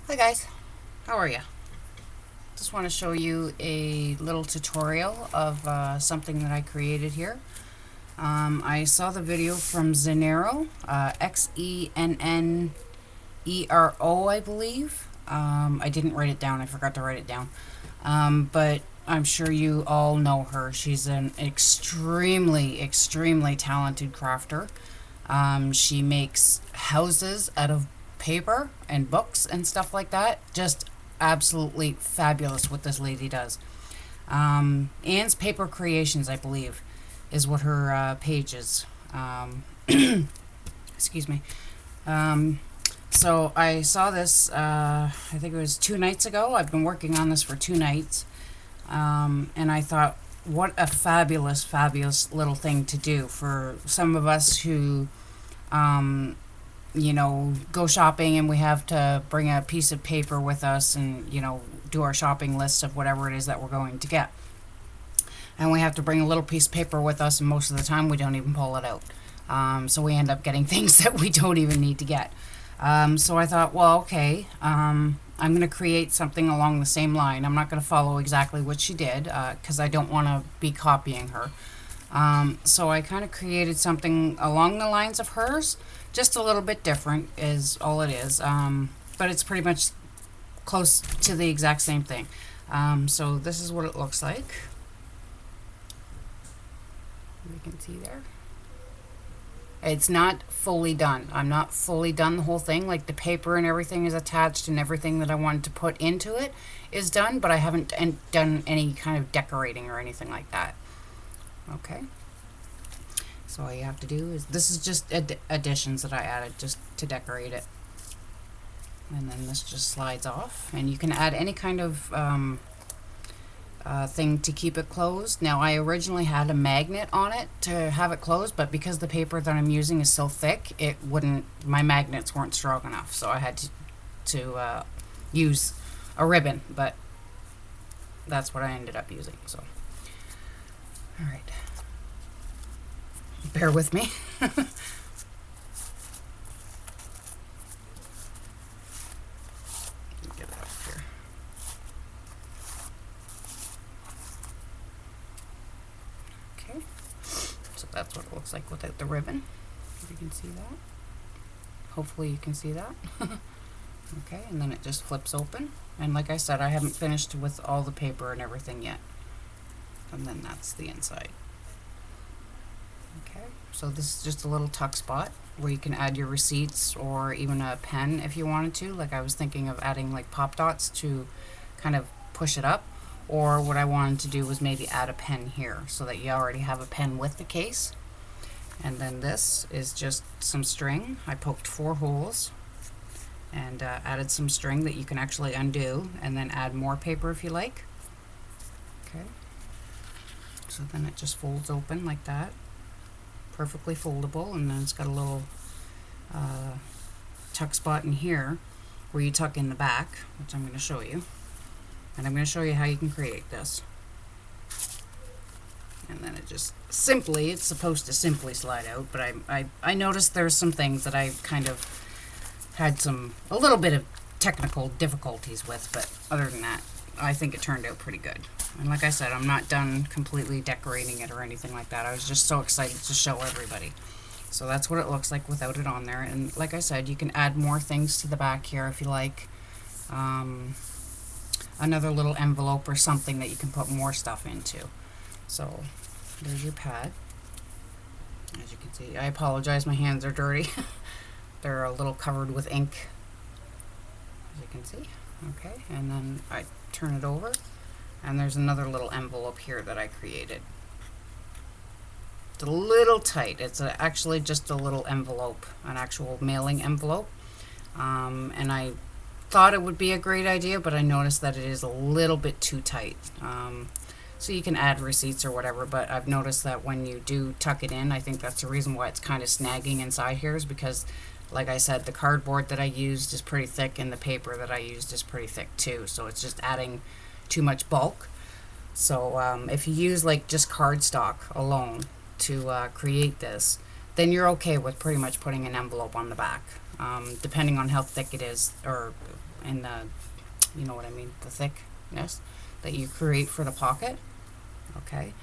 Hi guys, how are you? Just want to show you a little tutorial of something that I created here. I saw the video from Xenero, Xennero, I believe. I didn't write it down, I forgot to write it down. But I'm sure you all know her. She's an extremely talented crafter. She makes houses out of paper and books and stuff like that. Just absolutely fabulous what this lady does. Anne's Paper Creations, I believe, is what her page is. Excuse me. So I saw this, I think it was 2 nights ago. I've been working on this for 2 nights. And I thought, what a fabulous little thing to do for some of us who, go shopping and we have to bring a piece of paper with us and, do our shopping list of whatever it is that we're going to get. And we have to bring a little piece of paper with us, and most of the time we don't even pull it out. So we end up getting things that we don't even need to get. So I thought, well, okay, I'm going to create something along the same line. I'm not going to follow exactly what she did because I don't want to be copying her. So I kind of created something along the lines of hers, just a little bit different is all it is. But it's pretty much close to the exact same thing. So this is what it looks like. You can see there. It's not fully done. I'm not fully done the whole thing. Like the paper and everything is attached and everything that I wanted to put into it is done, but I haven't done any kind of decorating or anything like that. Okay. So all you have to do is, this is just additions that I added just to decorate it. And then this just slides off, and you can add any kind of thing to keep it closed. Now I originally had a magnet on it to have it closed, but because the paper that I'm using is so thick, it wouldn't, my magnets weren't strong enough, so I had to use a ribbon, but that's what I ended up using. So alright, bear with me. Get it up here. Okay, so that's what it looks like without the ribbon. If you can see that. Hopefully you can see that. Okay, and then it just flips open. And like I said, I haven't finished with all the paper and everything yet. And then that's the inside. Okay, so this is just a little tuck spot where you can add your receipts or even a pen if you wanted to. Like I was thinking of adding like pop dots to kind of push it up. Or what I wanted to do was maybe add a pen here so that you already have a pen with the case. And then this is just some string. I poked 4 holes and added some string that you can actually undo, and then add more paper if you like. Okay, so then it just folds open like that, perfectly foldable, and then it's got a little tuck spot in here where you tuck in the back, which I'm going to show you, and I'm going to show you how you can create this. And then it just simply, it's supposed to simply slide out, but I noticed there's some things that I kind of had a little bit of technical difficulties with, but other than that, I think it turned out pretty good. And like I said, I'm not done completely decorating it or anything like that. I was just so excited to show everybody. So that's what it looks like without it on there. And like I said, you can add more things to the back here if you like. Another little envelope or something that you can put more stuff into. So there's your pad. As you can see, I apologize, my hands are dirty. They're a little covered with ink, as you can see. Okay, and then I turn it over, and there's another little envelope here that I created. It's a little tight. It's actually just a little envelope, an actual mailing envelope. And I thought it would be a great idea, but I noticed that it is a little bit too tight. So you can add receipts or whatever, but I've noticed that when you do tuck it in, I think that's the reason why it's kind of snagging inside here, is because, like I said, the cardboard that I used is pretty thick and the paper that I used is pretty thick too, so it's just adding too much bulk. So if you use like just cardstock alone to create this, then you're okay with pretty much putting an envelope on the back, depending on how thick it is or in the, you know what I mean, the thickness that you create for the pocket. Okay,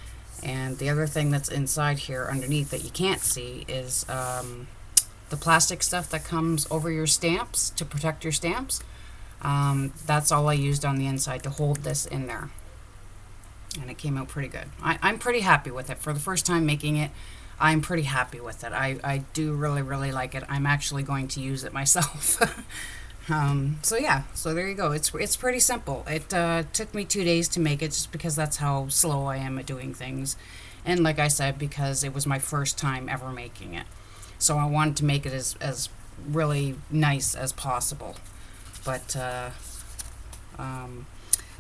and the other thing that's inside here underneath that you can't see is the plastic stuff that comes over your stamps to protect your stamps. That's all I used on the inside to hold this in there, and it came out pretty good. I'm pretty happy with it. For the first time making it, I'm pretty happy with it. I do really like it. I'm actually going to use it myself. So yeah, so there you go. It's pretty simple. It took me 2 days to make it, just because that's how slow I am at doing things, and like I said, because it was my first time ever making it, so I wanted to make it as really nice as possible. But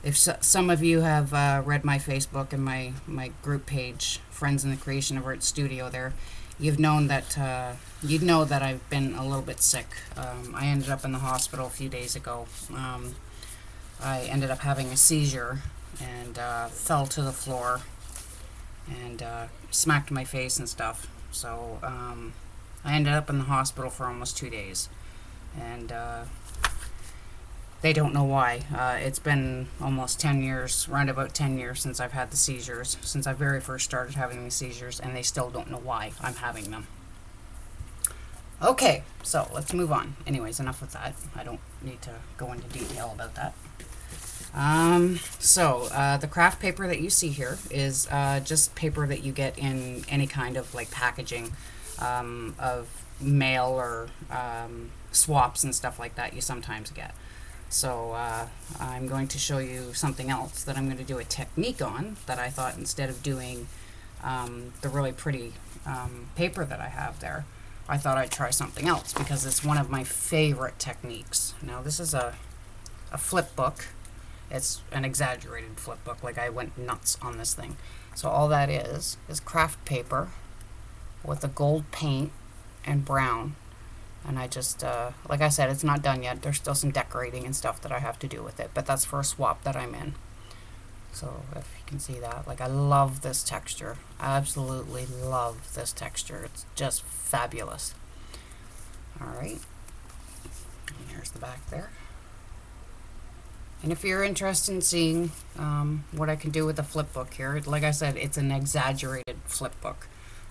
if some of you have read my Facebook and my group page, Friends in the Creation of Art Studio, there, you'd know that I've been a little bit sick. I ended up in the hospital a few days ago. I ended up having a seizure and fell to the floor and smacked my face and stuff. So I ended up in the hospital for almost 2 days, and they don't know why. It's been almost 10 years, around about 10 years since I've had the seizures, since I very first started having the seizures, and they still don't know why I'm having them. Okay, so let's move on. Anyways, enough with that. I don't need to go into detail about that. The craft paper that you see here is just paper that you get in any kind of like packaging of mail or swaps and stuff like that you sometimes get. So I'm going to show you something else that I'm going to do a technique on, that I thought, instead of doing the really pretty paper that I have there, I thought I'd try something else, because it's one of my favorite techniques. Now this is a flip book. It's an exaggerated flip book, like I went nuts on this thing. So all that is craft paper with a gold paint and brown. And I just, like I said, it's not done yet. There's still some decorating and stuff that I have to do with it, but that's for a swap that I'm in. So if you can see that, like, I love this texture. I absolutely love this texture. It's just fabulous. Alright, and here's the back there. And if you're interested in seeing what I can do with the flip book here, like I said, it's an exaggerated flip book.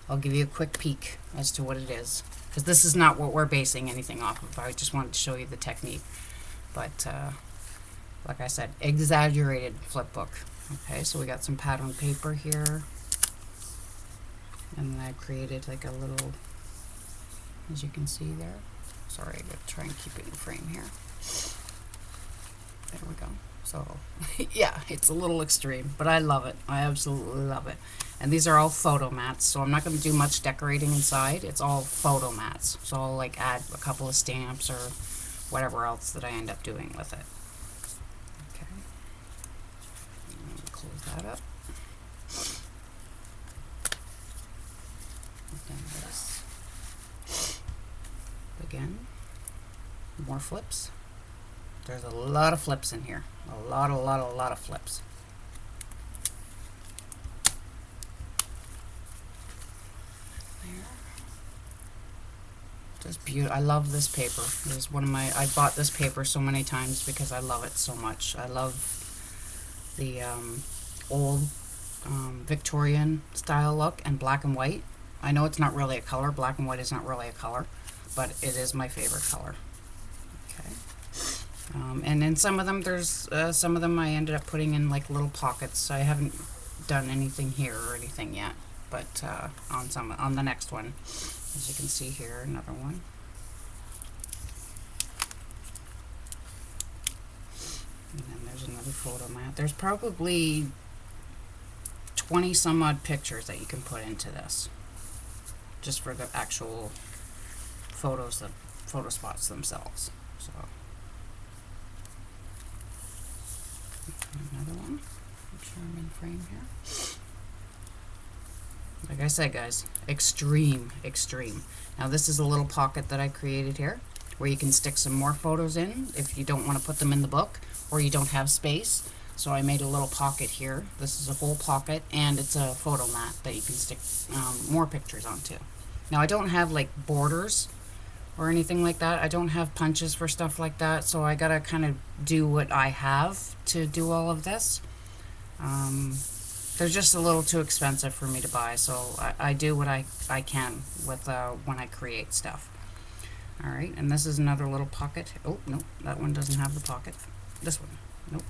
I'll give you a quick peek as to what it is, because this is not what we're basing anything off of. I just wanted to show you the technique. But like I said, exaggerated flip book. Okay, so we got some pattern paper here, and then I created like a little, as you can see there. Sorry, I gotta try and keep it in frame here. There we go. So yeah, it's a little extreme, but I love it. I absolutely love it. And these are all photo mats, so I'm not going to do much decorating inside. It's all photo mats, so I'll like add a couple of stamps or whatever else that I end up doing with it. Okay, close that up. And this. Again, more flips. There's a lot of flips in here. A lot of flips. There. Just beautiful. I love this paper. It is one of my, I bought this paper so many times because I love it so much. I love the old Victorian style look and black and white. I know it's not really a color. Black and white is not really a color, but it is my favorite color. Okay. And in some of them, there's some of them I ended up putting in like little pockets. I haven't done anything here or anything yet, but on the next one, as you can see here, another one. And then there's another photo mat. There's probably 20 some odd pictures that you can put into this, just for the actual photos, the photo spots themselves. So. Another one. Make sure I'm in frame here. Like I said, guys, extreme. Now this is a little pocket that I created here, where you can stick some more photos in if you don't want to put them in the book or you don't have space. So I made a little pocket here. This is a whole pocket, and it's a photo mat that you can stick more pictures onto. Now I don't have like borders or anything like that. I don't have punches for stuff like that, so I gotta kind of do what I have to do all of this. They're just a little too expensive for me to buy, so I do what I can with when I create stuff. Alright, and this is another little pocket. Oh, no, that one doesn't have the pocket. This one, nope.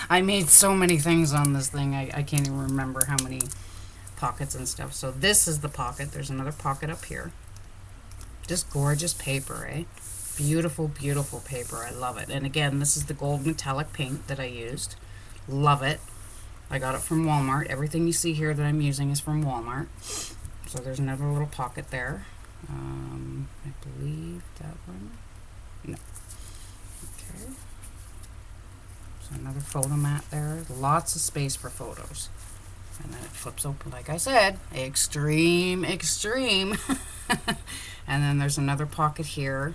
I made so many things on this thing, I can't even remember how many pockets and stuff. So this is the pocket. There's another pocket up here. Just gorgeous paper, eh? Beautiful, beautiful paper. I love it. And again, this is the gold metallic paint that I used. Love it. I got it from Walmart. Everything you see here that I'm using is from Walmart. So there's another little pocket there. I believe that one. No. Okay. So another photo mat there. Lots of space for photos. And then it flips open, like I said, extreme, extreme. And then there's another pocket here.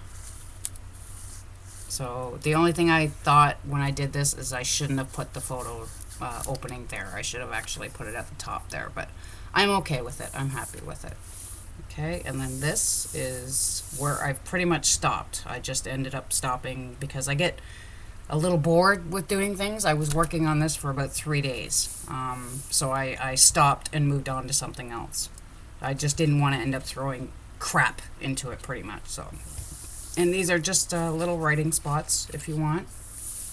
So the only thing I thought when I did this is I shouldn't have put the photo opening there. I should have actually put it at the top there, but I'm okay with it. I'm happy with it. Okay, and then this is where I've pretty much stopped. I just ended up stopping because I get a little bored with doing things. I was working on this for about 3 days. So I stopped and moved on to something else. I just didn't want to end up throwing crap into it pretty much. So, and these are just little writing spots if you want.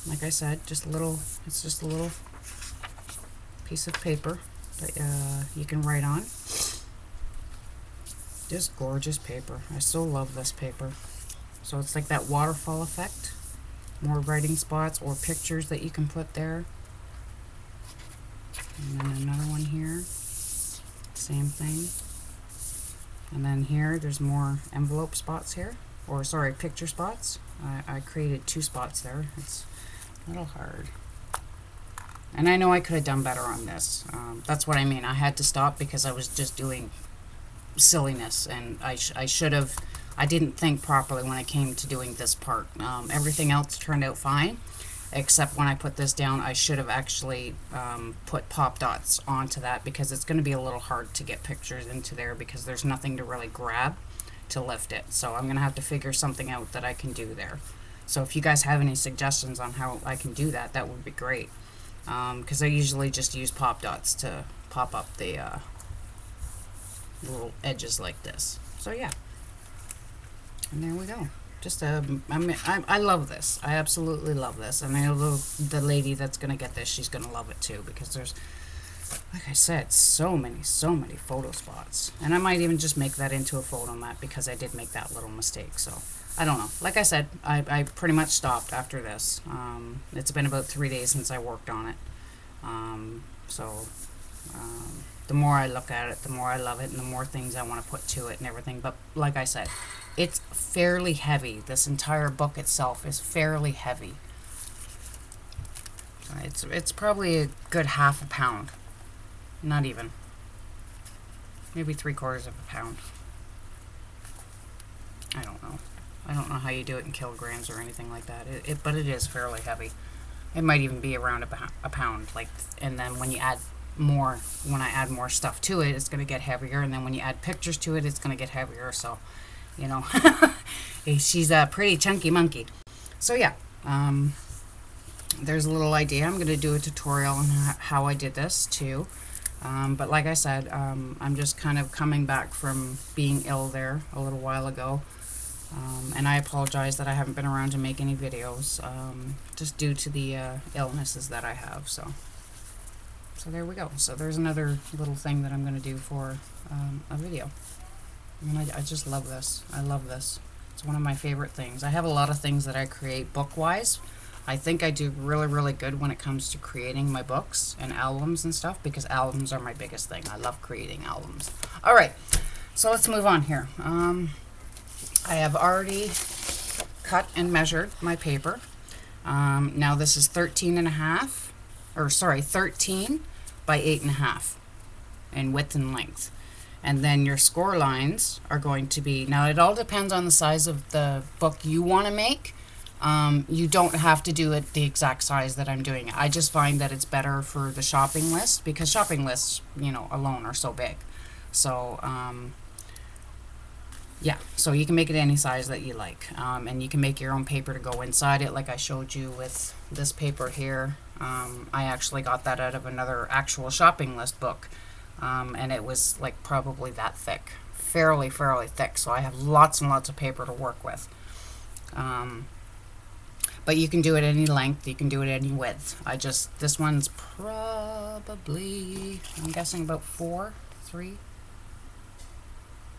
Like I said, just a little, it's just a little piece of paper that you can write on. Just gorgeous paper. I so love this paper. So it's like that waterfall effect. More writing spots or pictures that you can put there. And then another one here. Same thing. And then here, there's more envelope spots here. Or sorry, picture spots. I created 2 spots there. It's a little hard. And I know I could have done better on this. That's what I mean. I had to stop because I was just doing silliness, and I should have. I didn't think properly when it came to doing this part. Everything else turned out fine, except when I put this down, I should have actually put pop dots onto that because it's going to be a little hard to get pictures into there because there's nothing to really grab to lift it. So I'm going to have to figure something out that I can do there. So if you guys have any suggestions on how I can do that, that would be great. Because I usually just use pop dots to pop up the little edges like this. So yeah. And there we go. Just I love this. I absolutely love this. And I know the lady that's going to get this, she's going to love it too, because there's, like I said, so many photo spots. And I might even just make that into a photo mat because I did make that little mistake. So I don't know. Like I said, I pretty much stopped after this. It's been about 3 days since I worked on it. The more I look at it, the more I love it, and the more things I want to put to it and everything. But like I said, it's fairly heavy. This entire book itself is fairly heavy. It's probably a good half a pound. Not even. Maybe 3/4 of a pound. I don't know. I don't know how you do it in kilograms or anything like that. But it is fairly heavy. It might even be around a pound. Like, and then when you add more, when I add more stuff to it, it's going to get heavier. And then when you add pictures to it, it's going to get heavier. So, you know, she's a pretty chunky monkey. So yeah, there's a little idea. I'm going to do a tutorial on how I did this too. But like I said, I'm just kind of coming back from being ill there a little while ago. And I apologize that I haven't been around to make any videos, just due to the illnesses that I have. So there we go. So there's another little thing that I'm going to do for a video. And I just love this. I love this. It's one of my favorite things. I have a lot of things that I create book-wise. I think I do really, really good when it comes to creating my books and albums and stuff, because albums are my biggest thing. I love creating albums. All right, so let's move on here. I have already cut and measured my paper. Now this is 13 by 8.5 in width and length. And then your score lines are going to be, now it all depends on the size of the book you want to make. You don't have to do it the exact size that I'm doing it. I just find that it's better for the shopping list, because shopping lists, you know, alone are so big. So Yeah, so you can make it any size that you like, and you can make your own paper to go inside it, like I showed you with this paper here. I actually got that out of another actual shopping list book, and it was like probably that thick, fairly thick, so I have lots and lots of paper to work with. But you can do it any length, you can do it any width. This one's probably, I'm guessing about 3,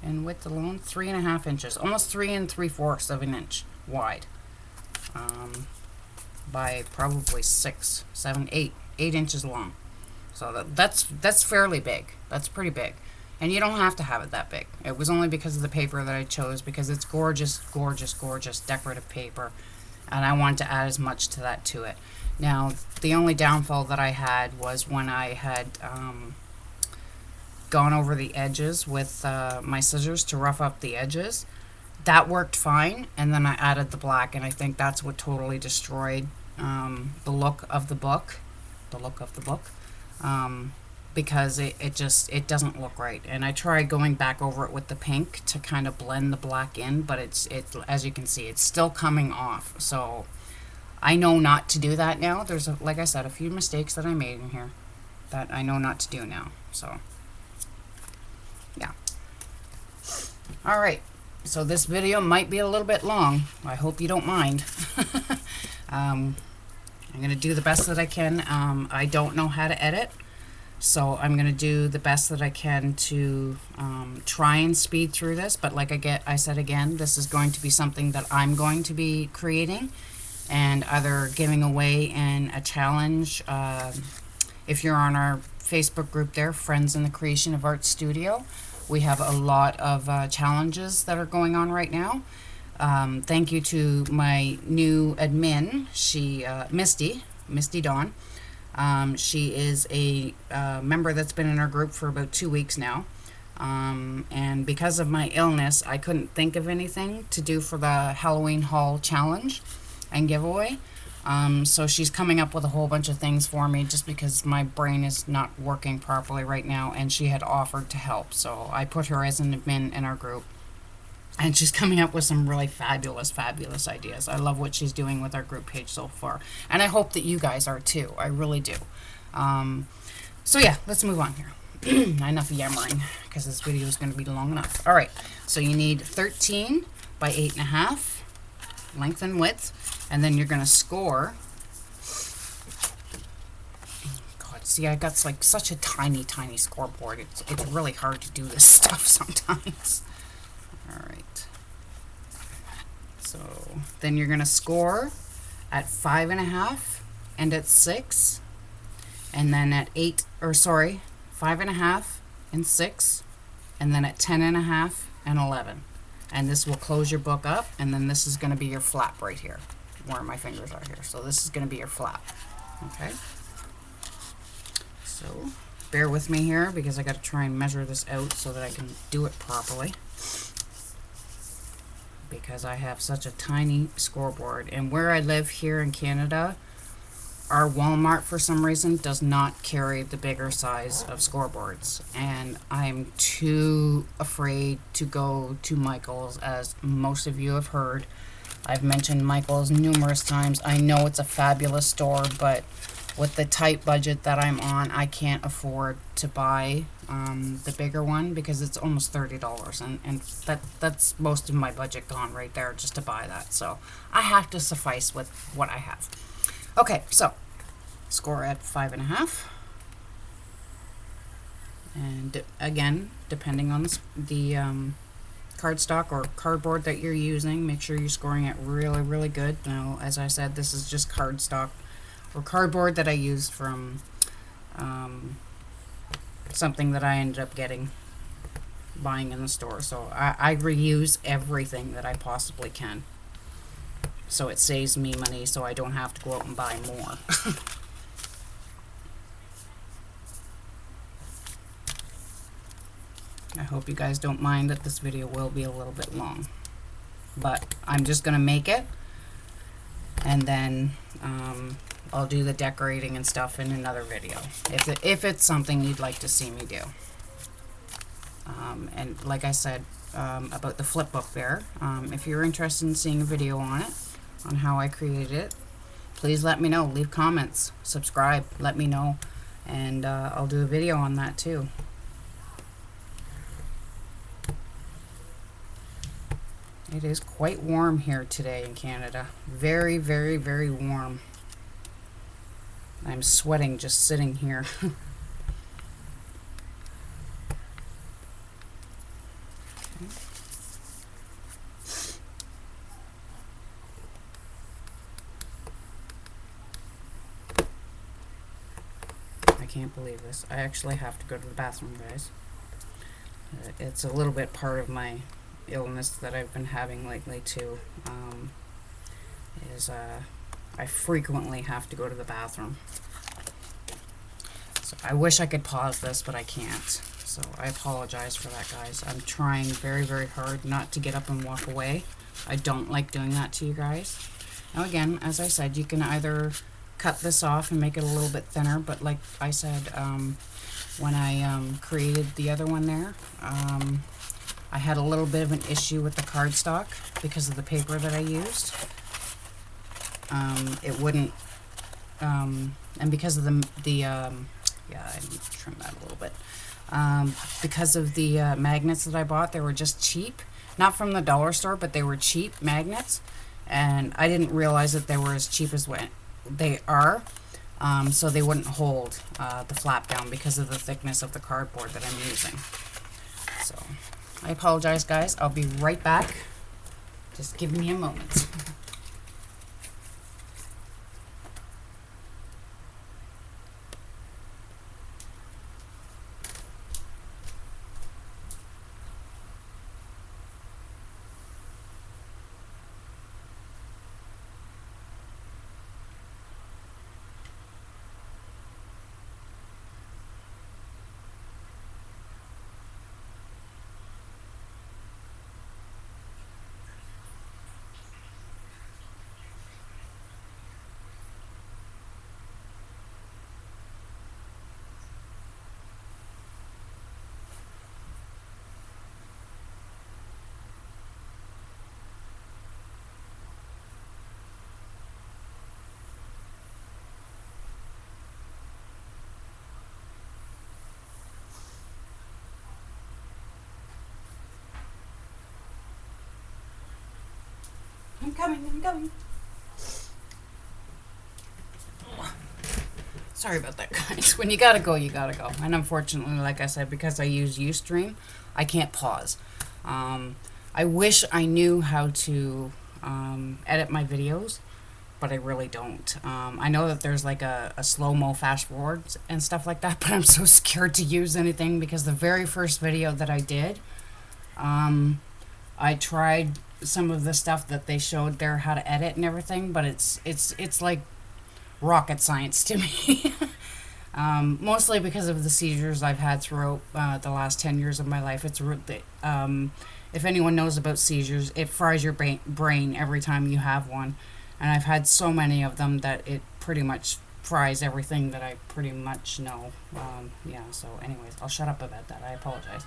and width alone, 3.5 inches, almost 3 3/4 of an inch wide, by probably 6, 7, 8 inches long. So that's fairly big. That's pretty big, and you don't have to have it that big. It was only because of the paper that I chose, because it's gorgeous, gorgeous, gorgeous decorative paper, and I wanted to add as much to that to it. Now, the only downfall that I had was when I had gone over the edges with my scissors to rough up the edges. That worked fine, and then I added the black, and I think that's what totally destroyed the look of the book. Because it doesn't look right. And I tried going back over it with the pink to kind of blend the black in, but as you can see, it's still coming off. So I know not to do that now. There's, like I said, a few mistakes that I made in here that I know not to do now. So yeah. All right. So this video might be a little bit long. I hope you don't mind. I'm going to do the best that I can. I don't know how to edit, so I'm going to do the best that I can to try and speed through this. But like I said again, this is going to be something that I'm going to be creating and either giving away in a challenge. If you're on our Facebook group there, Friends in the Creation of Art Studio, we have a lot of challenges that are going on right now. Thank you to my new admin, Misty Dawn. She is a member that's been in our group for about 2 weeks now. And because of my illness, I couldn't think of anything to do for the Halloween haul challenge and giveaway. So she's coming up with a whole bunch of things for me just because my brain is not working properly right now, and she had offered to help. So I put her as an admin in our group, and she's coming up with some really fabulous ideas. I love what she's doing with our group page so far, and I hope that you guys are too. I really do. So yeah, let's move on here. Enough yammering, because this video is going to be long enough. All right, so you need 13 by 8.5 length and width, and then you're going to score. God, see, I got like such a tiny scoreboard. It's really hard to do this stuff sometimes. All right. So then you're going to score at 5.5 and at 6, and then at 5.5 and 6, and then at 10.5 and 11. And this will close your book up, and then this is going to be your flap right here, where my fingers are here. So this is going to be your flap. Okay. So bear with me here, because I got to try and measure this out so that I can do it properly, because I have such a tiny scoreboard. And where I live here in Canada, our Walmart for some reason does not carry the bigger size of scoreboards, and I'm too afraid to go to Michael's, as most of you have heard. I've mentioned Michael's numerous times. I know it's a fabulous store, but with the tight budget that I'm on, I can't afford to buy the bigger one, because it's almost $30, and that's most of my budget gone right there just to buy that. So I have to suffice with what I have. Okay, so score at 5.5, and again, depending on the cardstock or cardboard that you're using, make sure you're scoring it really good. Now, as I said, this is just cardstock or cardboard that I used from something that I ended up buying in the store. So I reuse everything that I possibly can, so it saves me money, so I don't have to go out and buy more. I hope you guys don't mind that this video will be a little bit long, but I'm just going to make it, and then I'll do the decorating and stuff in another video, if it's something you'd like to see me do. And like I said, about the flip book there. If you're interested in seeing a video on it, on how I created it, please let me know. Leave comments, subscribe, let me know, and I'll do a video on that too. It is quite warm here today in Canada. Very, very, very warm. I'm sweating just sitting here. I can't believe this. I actually have to go to the bathroom, guys. It's a little bit part of my illness that I've been having lately too. I frequently have to go to the bathroom. So I wish I could pause this, but I can't. So I apologize for that, guys. I'm trying very, very hard not to get up and walk away. I don't like doing that to you guys. Now again, as I said, you can either cut this off and make it a little bit thinner, but like I said, when I created the other one there, I had a little bit of an issue with the cardstock because of the paper that I used. It wouldn't, and because of yeah, I need to trim that a little bit. Because of the magnets that I bought, they were just cheap. Not from the dollar store, but they were cheap magnets. And I didn't realize that they were as cheap as what they are. So they wouldn't hold the flap down because of the thickness of the cardboard that I'm using. So I apologize, guys. I'll be right back. Just give me a moment. I'm coming. Sorry about that, guys. When you gotta go, you gotta go. And unfortunately, like I said, because I use Ustream, I can't pause. I wish I knew how to edit my videos, but I really don't. I know that there's like a slow-mo fast forwards and stuff like that, but I'm so scared to use anything because the very first video that I did, I tried some of the stuff that they showed there, how to edit and everything, but it's like rocket science to me. Mostly because of the seizures I've had throughout the last 10 years of my life. If anyone knows about seizures, it fries your brain every time you have one, and I've had so many of them that it pretty much fries everything that I pretty much know. Yeah, so anyways, I'll shut up about that. I apologize.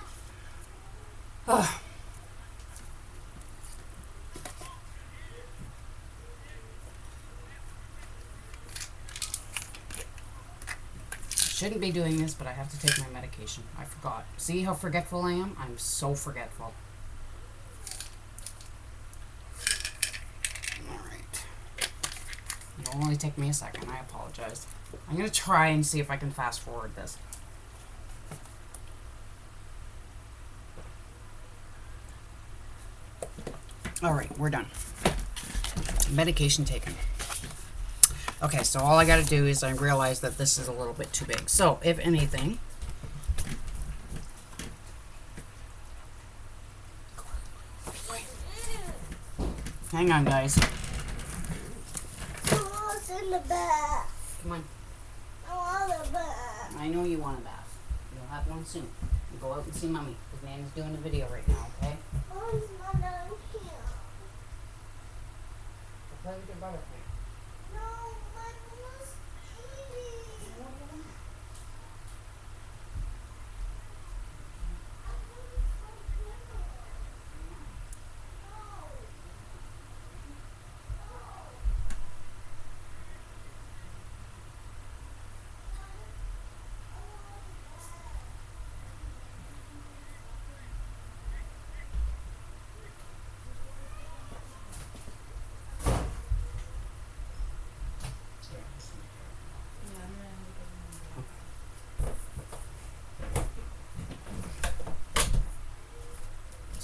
Ugh. Shouldn't be doing this, but I have to take my medication. I forgot. See how forgetful I am? I'm so forgetful. Alright. It'll only take me a second. I apologize. I'm going to try and see if I can fast forward this. Alright, we're done. Medication taken. Okay, so all I gotta do is I realize that this is a little bit too big. So, if anything, hang on, guys. What's in the bath? Come on. I want a bath. I know you want a bath. You'll have one soon. You go out and see Mommy, because Nana's doing a video right now, okay? Where's my dog here? Play with your brother. No, my mom's eating.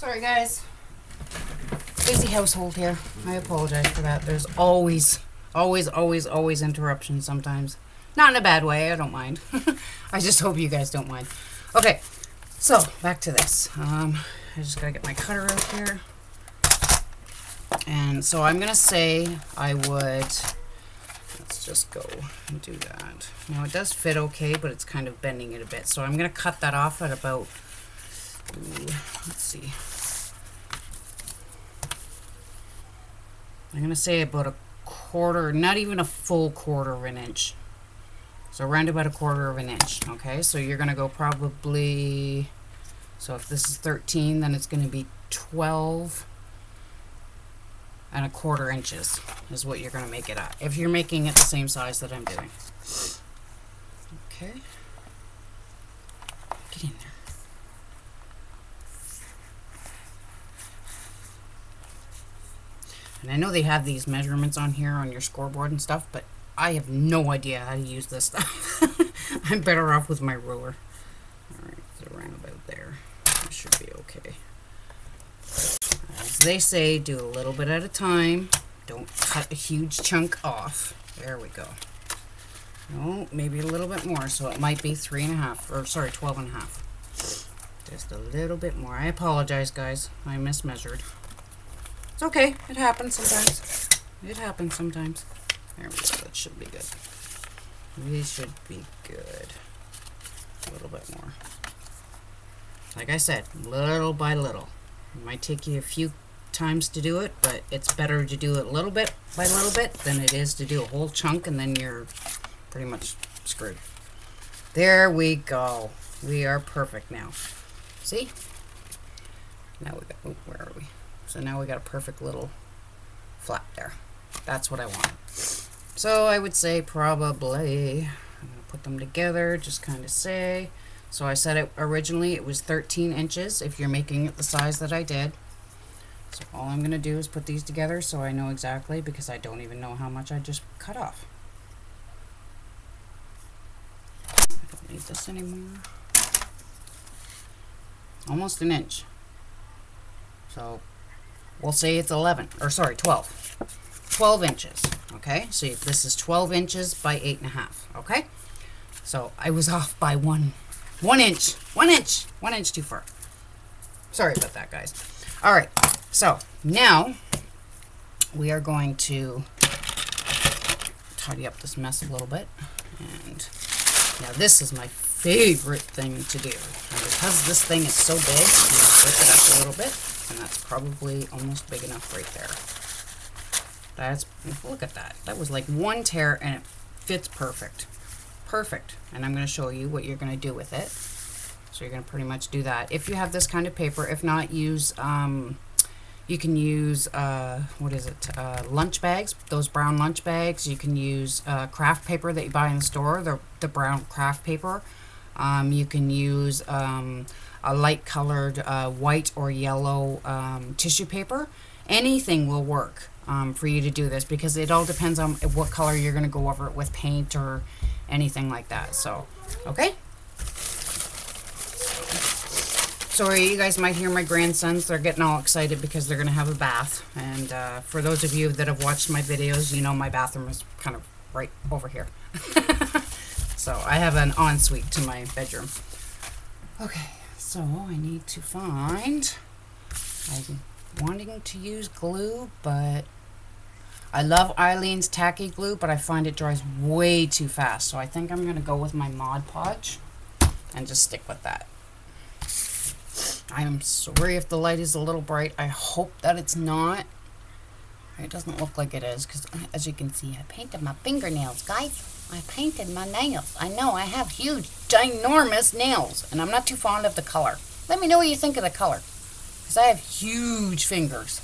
Sorry guys. Busy household here. I apologize for that. There's always interruptions sometimes. Not in a bad way, I don't mind. I just hope you guys don't mind. Okay, so back to this. I just gotta get my cutter out here. And so I'm gonna say I would, let's just go and do that. Now it does fit okay, but it's kind of bending it a bit. So I'm gonna cut that off at about, let's see. I'm gonna say about a quarter, not even a full quarter of an inch. So around about a quarter of an inch. Okay, so you're gonna go probably, so if this is 13, then it's gonna be 12 and a quarter inches is what you're gonna make it at. If you're making it the same size that I'm doing. Okay. Get in there. And I know they have these measurements on here on your scoreboard and stuff, but I have no idea how to use this stuff. I'm better off with my ruler. Alright, so around about there. That should be okay. As they say, do a little bit at a time. Don't cut a huge chunk off. There we go. Oh, maybe a little bit more, so it might be 3.5, or sorry, 12.5. Just a little bit more. I apologize, guys. I mismeasured. It's okay. It happens sometimes. It happens sometimes. There we go. That should be good. We should be good. A little bit more. Like I said, little by little. It might take you a few times to do it, but it's better to do it little bit by little bit than it is to do a whole chunk and then you're pretty much screwed. There we go. We are perfect now. See? Now we got, oh, where are we? So now we got a perfect little flat there. That's what I want. So I would say probably, I'm going to put them together, just kind of say. So I said it originally it was 13 inches if you're making it the size that I did. So all I'm going to do is put these together so I know exactly, because I don't even know how much I just cut off. I don't need this anymore. Almost an inch. So we'll say it's 11, or sorry, 12. 12 inches, okay? So this is 12 inches by 8.5, okay? So I was off by one inch too far. Sorry about that, guys. All right, so now we are going to tidy up this mess a little bit. And now this is my favorite thing to do. And because this thing is so big, I'm going to break it up a little bit. And that's probably almost big enough right there. That's, look at that. That was like one tear and it fits perfect. Perfect. And I'm going to show you what you're going to do with it. So you're going to pretty much do that. If you have this kind of paper, if not, use, you can use, what is it, lunch bags, those brown lunch bags. You can use craft paper that you buy in the store, the brown craft paper. You can use a light colored white or yellow tissue paper. Anything will work for you to do this, because it all depends on what color you're going to go over it with, paint or anything like that. So, okay. Sorry, you guys might hear my grandsons. They're getting all excited because they're going to have a bath. And for those of you that have watched my videos, you know my bathroom is kind of right over here. So I have an ensuite to my bedroom. Okay, so I need to find, I'm wanting to use glue, but I love Eileen's tacky glue, but I find it dries way too fast. So I think I'm going to go with my Mod Podge and just stick with that. I am sorry if the light is a little bright. I hope that it's not. It doesn't look like it is, because as you can see, I painted my fingernails, guys. I painted my nails. I know, I have huge, ginormous nails, and I'm not too fond of the color. Let me know what you think of the color, because I have huge fingers.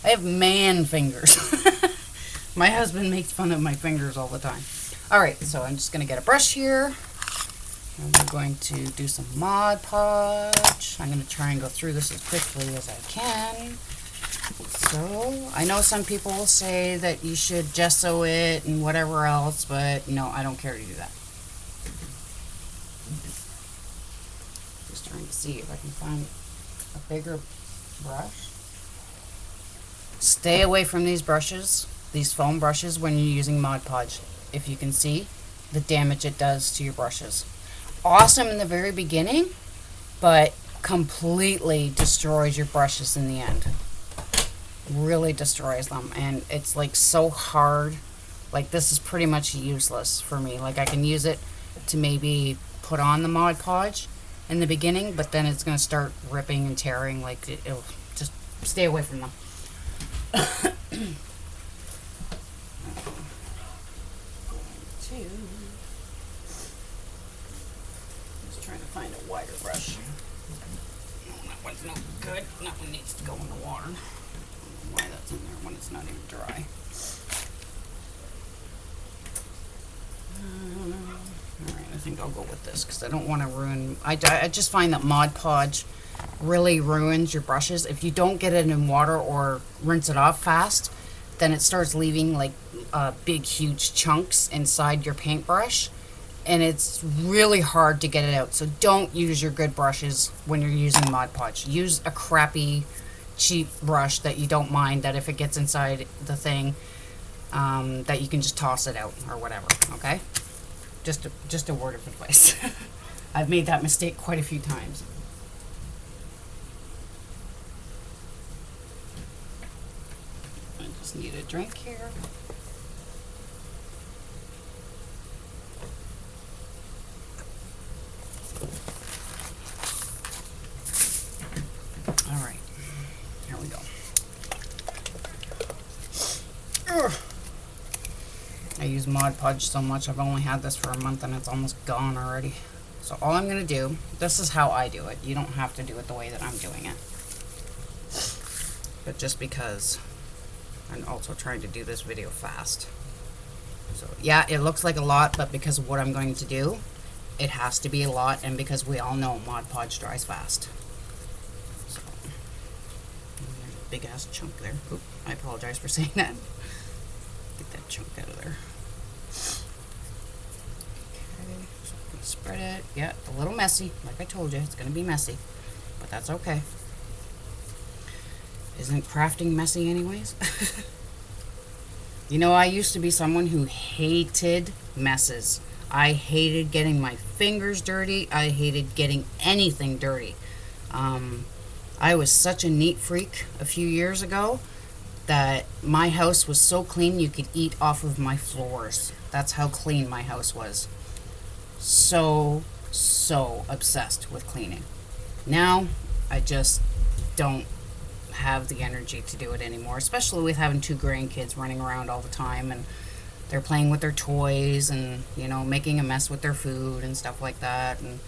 I have man fingers. My husband makes fun of my fingers all the time. Alright, so I'm just going to get a brush here. And we're going to do some Mod Podge. I'm going to try and go through this as quickly as I can. So, I know some people will say that you should gesso it and whatever else, but no, I don't care to do that. Just trying to see if I can find a bigger brush. Stay away from these brushes, these foam brushes, when you're using Mod Podge. If you can see the damage it does to your brushes. Awesome in the very beginning, but completely destroys your brushes in the end. Really destroys them, and it's like so hard. Like, this is pretty much useless for me. Like, I can use it to maybe put on the Mod Podge in the beginning, but then it's going to start ripping and tearing. Like, it'll just stay away from them. Just trying to find a wider brush. That one's no good. That one needs to go in the water. I don't know why that's in there when it's not even dry. Alright, I think I'll go with this because I don't want to ruin... I just find that Mod Podge really ruins your brushes. If you don't get it in water or rinse it off fast, then it starts leaving like big, huge chunks inside your paintbrush, and it's really hard to get it out. So don't use your good brushes when you're using Mod Podge. Use a crappy, cheap brush that you don't mind that if it gets inside the thing, that you can just toss it out or whatever, okay? Just a word of advice. I've made that mistake quite a few times. I just need a drink here. All right, here we go. Ugh. I use Mod Podge so much, I've only had this for a month and it's almost gone already. So all I'm going to do, this is how I do it. You don't have to do it the way that I'm doing it. But just because I'm also trying to do this video fast. So yeah, it looks like a lot, but because of what I'm going to do, it has to be a lot, and because we all know Mod Podge dries fast. So, there's a big ass chunk there. Oop, I apologize for saying that. Get that chunk out of there. Okay, so I'm gonna spread it. Yeah, a little messy. Like I told you, it's gonna be messy, but that's okay. Isn't crafting messy anyways? You know, I used to be someone who hated messes. I hated getting my fingers dirty. I hated getting anything dirty. I was such a neat freak a few years ago that my house was so clean you could eat off of my floors. That's how clean my house was. So obsessed with cleaning. Now, I just don't have the energy to do it anymore, especially with having 2 grandkids running around all the time, and they're playing with their toys and, you know, making a mess with their food and stuff like that. And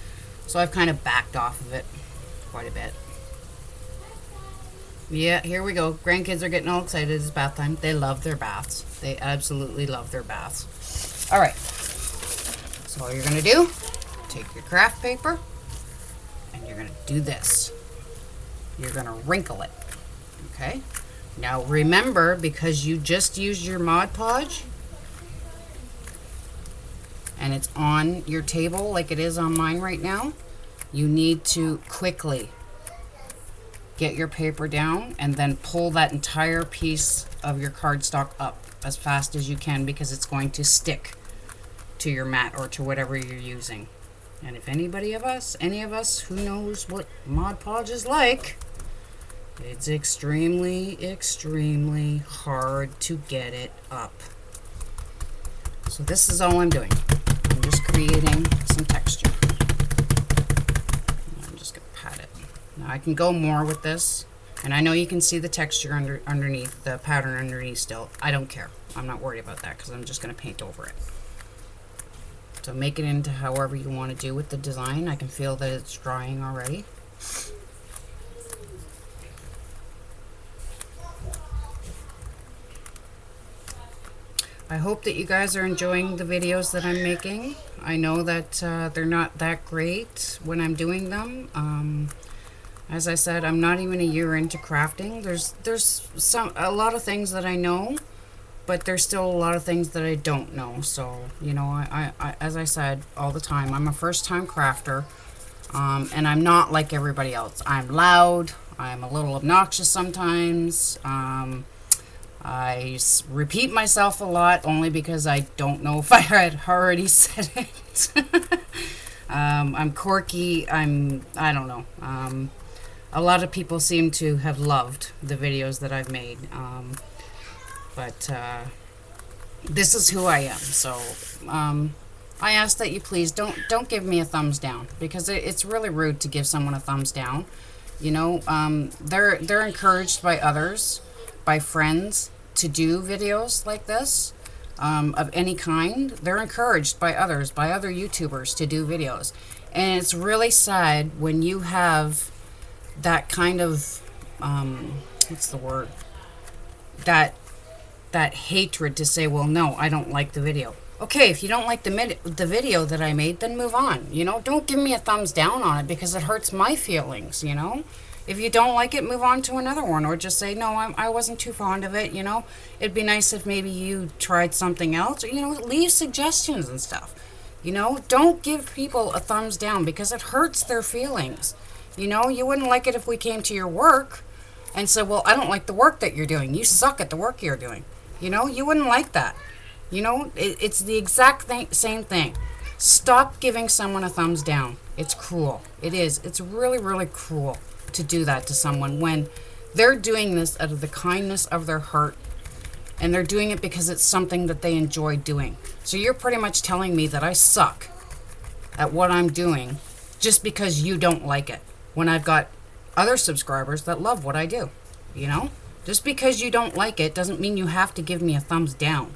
so I've kind of backed off of it quite a bit. Yeah, here we go. Grandkids are getting all excited. It's bath time. They love their baths. They absolutely love their baths. All right. So all you're going to do, take your craft paper, and you're going to do this. You're going to wrinkle it. Okay? Now remember, because you just used your Mod Podge, and it's on your table like it is on mine right now, you need to quickly get your paper down and then pull that entire piece of your cardstock up as fast as you can, because it's going to stick to your mat or to whatever you're using. And if any of us who knows what Mod Podge is like, it's extremely hard to get it up. So this is all I'm doing. I'm just creating some texture. I'm just going to pat it. Now I can go more with this, and I know you can see the texture underneath, the pattern underneath still. I don't care. I'm not worried about that because I'm just going to paint over it. So make it into however you want to do with the design. I can feel that it's drying already. I hope that you guys are enjoying the videos that I'm making. I know that they're not that great when I'm doing them. As I said, I'm not even a year into crafting. There's a lot of things that I know, but there's still a lot of things that I don't know. So, you know, I as I said all the time, I'm a first-time crafter, and I'm not like everybody else. I'm loud, I'm a little obnoxious sometimes. I repeat myself a lot only because I don't know if I had already said it. I'm quirky. I don't know. A lot of people seem to have loved the videos that I've made. But this is who I am. So I ask that you please don't give me a thumbs down, because it's really rude to give someone a thumbs down. You know, they're encouraged by others, by friends, to do videos like this of any kind. They're encouraged by others, by other YouTubers, to do videos. And it's really sad when you have that kind of what's the word, that hatred to say, well, no, I don't like the video. Okay, if you don't like the video that I made, then move on. You know, don't give me a thumbs down on it, because it hurts my feelings, you know. If you don't like it, move on to another one, or just say, no, I wasn't too fond of it, you know. It'd be nice if maybe you tried something else, or, you know, leave suggestions and stuff. You know, don't give people a thumbs down, because it hurts their feelings. You know, you wouldn't like it if we came to your work and said, well, I don't like the work that you're doing. You suck at the work you're doing. You know, you wouldn't like that. You know, it's the exact same thing. Stop giving someone a thumbs down. It's cruel. It is. It's really, really cruel to do that to someone when they're doing this out of the kindness of their heart, and they're doing it because it's something that they enjoy doing. So you're pretty much telling me that I suck at what I'm doing just because you don't like it, when I've got other subscribers that love what I do. You know, just because you don't like it doesn't mean you have to give me a thumbs down.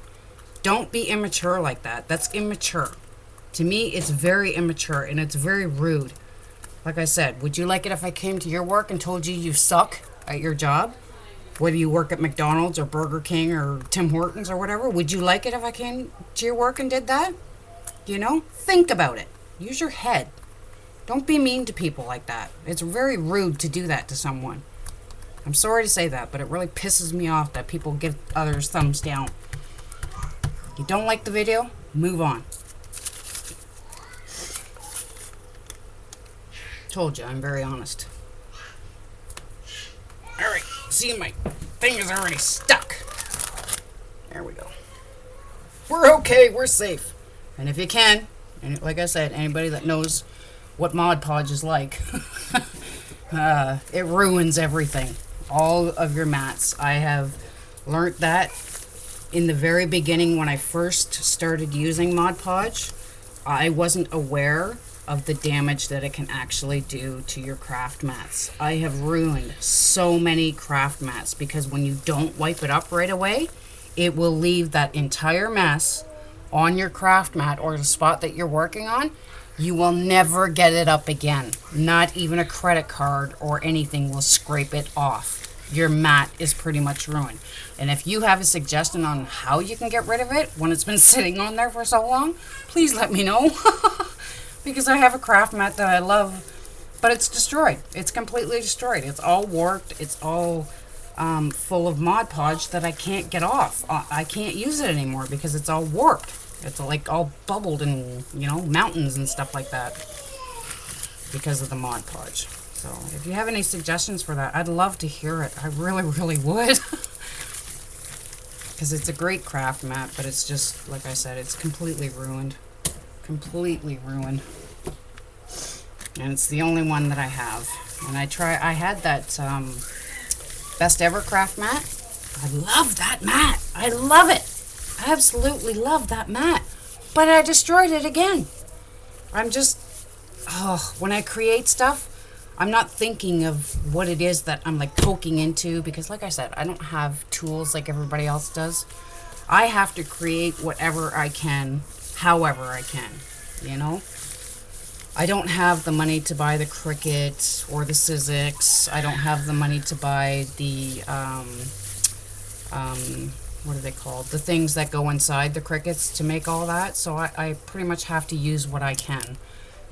Don't be immature like that. That's immature. To me, it's very immature, and it's very rude. Like I said, would you like it if I came to your work and told you you suck at your job? Whether you work at McDonald's or Burger King or Tim Hortons or whatever, would you like it if I came to your work and did that? You know, think about it. Use your head. Don't be mean to people like that. It's very rude to do that to someone. I'm sorry to say that, but it really pisses me off that people give others thumbs down. You don't like the video? Move on. Told you, I'm very honest. Alright, see, my thing is already stuck. There we go. We're okay, we're safe. And if you can, and like I said, anybody that knows what Mod Podge is like, it ruins everything. All of your mats. I have learnt that in the very beginning when I first started using Mod Podge. I wasn't aware of the damage that it can actually do to your craft mats. I have ruined so many craft mats because when you don't wipe it up right away, it will leave that entire mess on your craft mat or the spot that you're working on. You will never get it up again. Not even a credit card or anything will scrape it off. Your mat is pretty much ruined. And if you have a suggestion on how you can get rid of it when it's been sitting on there for so long, please let me know. Because I have a craft mat that I love, but it's destroyed. It's completely destroyed. It's all warped. It's all full of Mod Podge that I can't get off. I can't use it anymore because it's all warped. It's like all bubbled in, you know, mountains and stuff like that because of the Mod Podge. So if you have any suggestions for that, I'd love to hear it. I really, really would. Because it's a great craft mat, but it's just, like I said, it's completely ruined. Completely ruined. And it's the only one that I have. And I had that best ever craft mat. I love that mat. I love it. I absolutely love that mat. But I destroyed it again. I'm just, when I create stuff, I'm not thinking of what it is that I'm like poking into, because like I said, I don't have tools like everybody else does. I have to create whatever I can, however I can, you know? I don't have the money to buy the Cricut or the Sizzix. I don't have the money to buy the, what are they called? The things that go inside the Cricuts to make all that. So I pretty much have to use what I can,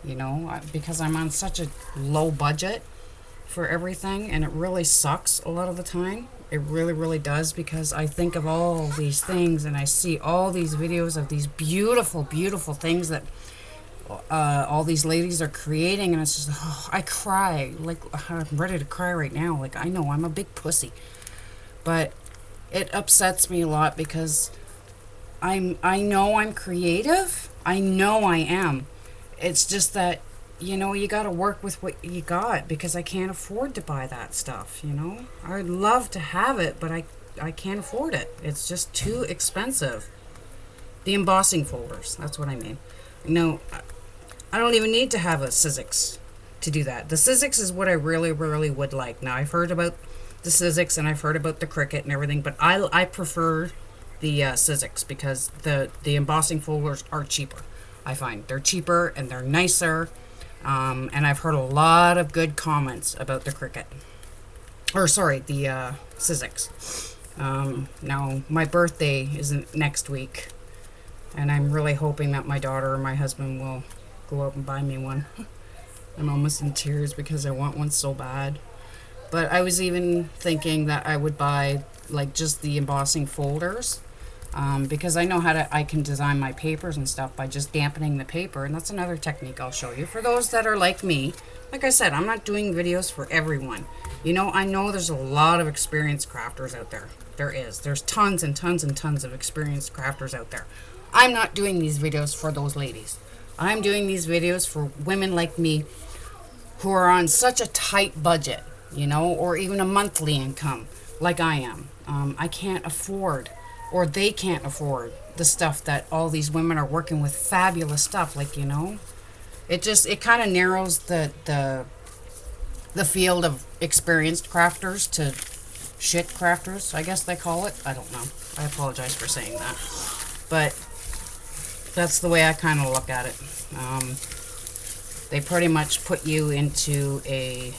you know, because I'm on such a low budget for everything, and it really sucks a lot of the time. It really, really does, because I think of all these things and I see all these videos of these beautiful, beautiful things that all these ladies are creating, and it's just, oh, I cry. Like, I'm ready to cry right now. Like, I know I'm a big pussy. But it upsets me a lot because I know I'm creative. I know I am. It's just that, you know, you got to work with what you got because I can't afford to buy that stuff, you know? I'd love to have it, but I can't afford it. It's just too expensive. The embossing folders, that's what I mean. No, I don't even need to have a Sizzix to do that. The Sizzix is what I really, really would like. Now, I've heard about the Sizzix and I've heard about the Cricut and everything, but I prefer the Sizzix because the embossing folders are cheaper. I find they're cheaper and they're nicer, and I've heard a lot of good comments about the Cricut. Or sorry, the Sizzix. Now, my birthday isn't next week, and I'm really hoping that my daughter or my husband will go out and buy me one. I'm almost in tears because I want one so bad. But I was even thinking that I would buy like just the embossing folders, because I know I can design my papers and stuff by just dampening the paper, and that's another technique I'll show you for those that are like me. Like I said, I'm not doing videos for everyone. You know, I know there's a lot of experienced crafters out there. There's tons and tons and tons of experienced crafters out there. I'm not doing these videos for those ladies. I'm doing these videos for women like me who are on such a tight budget, you know, or even a monthly income like I am. I can't afford, or they can't afford, the stuff that all these women are working with. Fabulous stuff, like, you know, it kind of narrows the field of experienced crafters to shit crafters, I guess they call it. I don't know. I apologize for saying that, but that's the way I kind of look at it. They pretty much put you into a,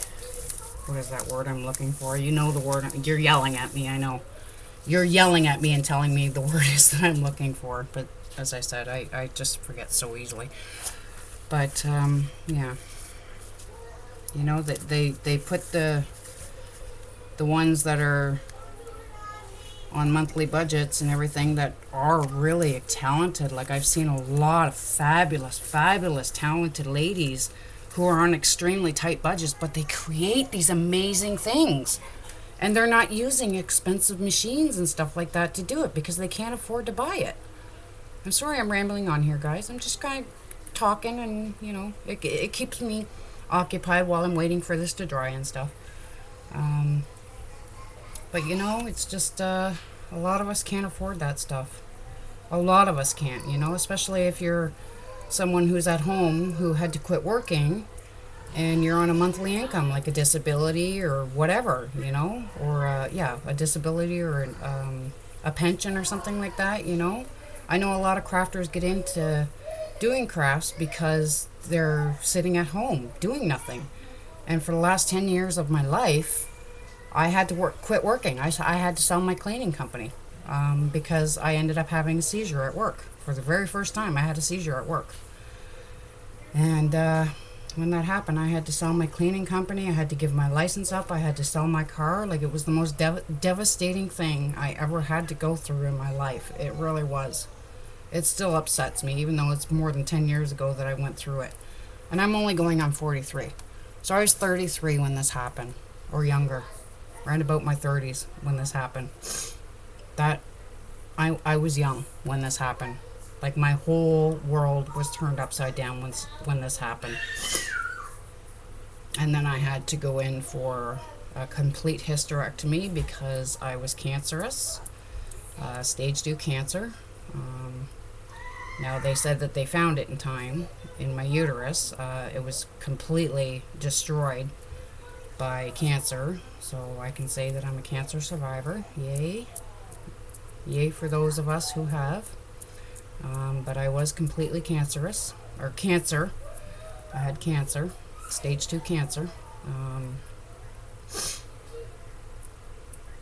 what is that word I'm looking for? You know the word. You're yelling at me, I know. You're yelling at me and telling me the word is that I'm looking for. But as I said, I just forget so easily. But, yeah. You know, that they put the ones that are on monthly budgets and everything that are really talented. Like, I've seen a lot of fabulous, fabulous, talented ladies who are on extremely tight budgets, but they create these amazing things. And they're not using expensive machines and stuff like that to do it because they can't afford to buy it. I'm sorry I'm rambling on here, guys. I'm just kind of talking, and, you know, it keeps me occupied while I'm waiting for this to dry and stuff. But, you know, it's just, a lot of us can't afford that stuff. A lot of us can't, you know, especially if you're someone who's at home who had to quit working and you're on a monthly income, like a disability or whatever, you know, or, yeah, a disability or a pension or something like that, you know. I know a lot of crafters get into doing crafts because they're sitting at home doing nothing. And for the last 10 years of my life, I had to quit working. I had to sell my cleaning company because I ended up having a seizure at work. For the very first time, I had a seizure at work. And when that happened, I had to sell my cleaning company. I had to give my license up. I had to sell my car. Like, it was the most devastating thing I ever had to go through in my life. It really was. It still upsets me, even though it's more than 10 years ago that I went through it. And I'm only going on 43. So I was 33 when this happened, or younger. Around about my 30s when this happened. That I was young when this happened. Like, my whole world was turned upside down when this happened. And then I had to go in for a complete hysterectomy because I was cancerous, stage 2 cancer. Now, they said that they found it in time in my uterus. It was completely destroyed by cancer, so I can say that I'm a cancer survivor. Yay. Yay for those of us who have. But I was completely cancerous, or cancer. I had cancer, stage 2 cancer.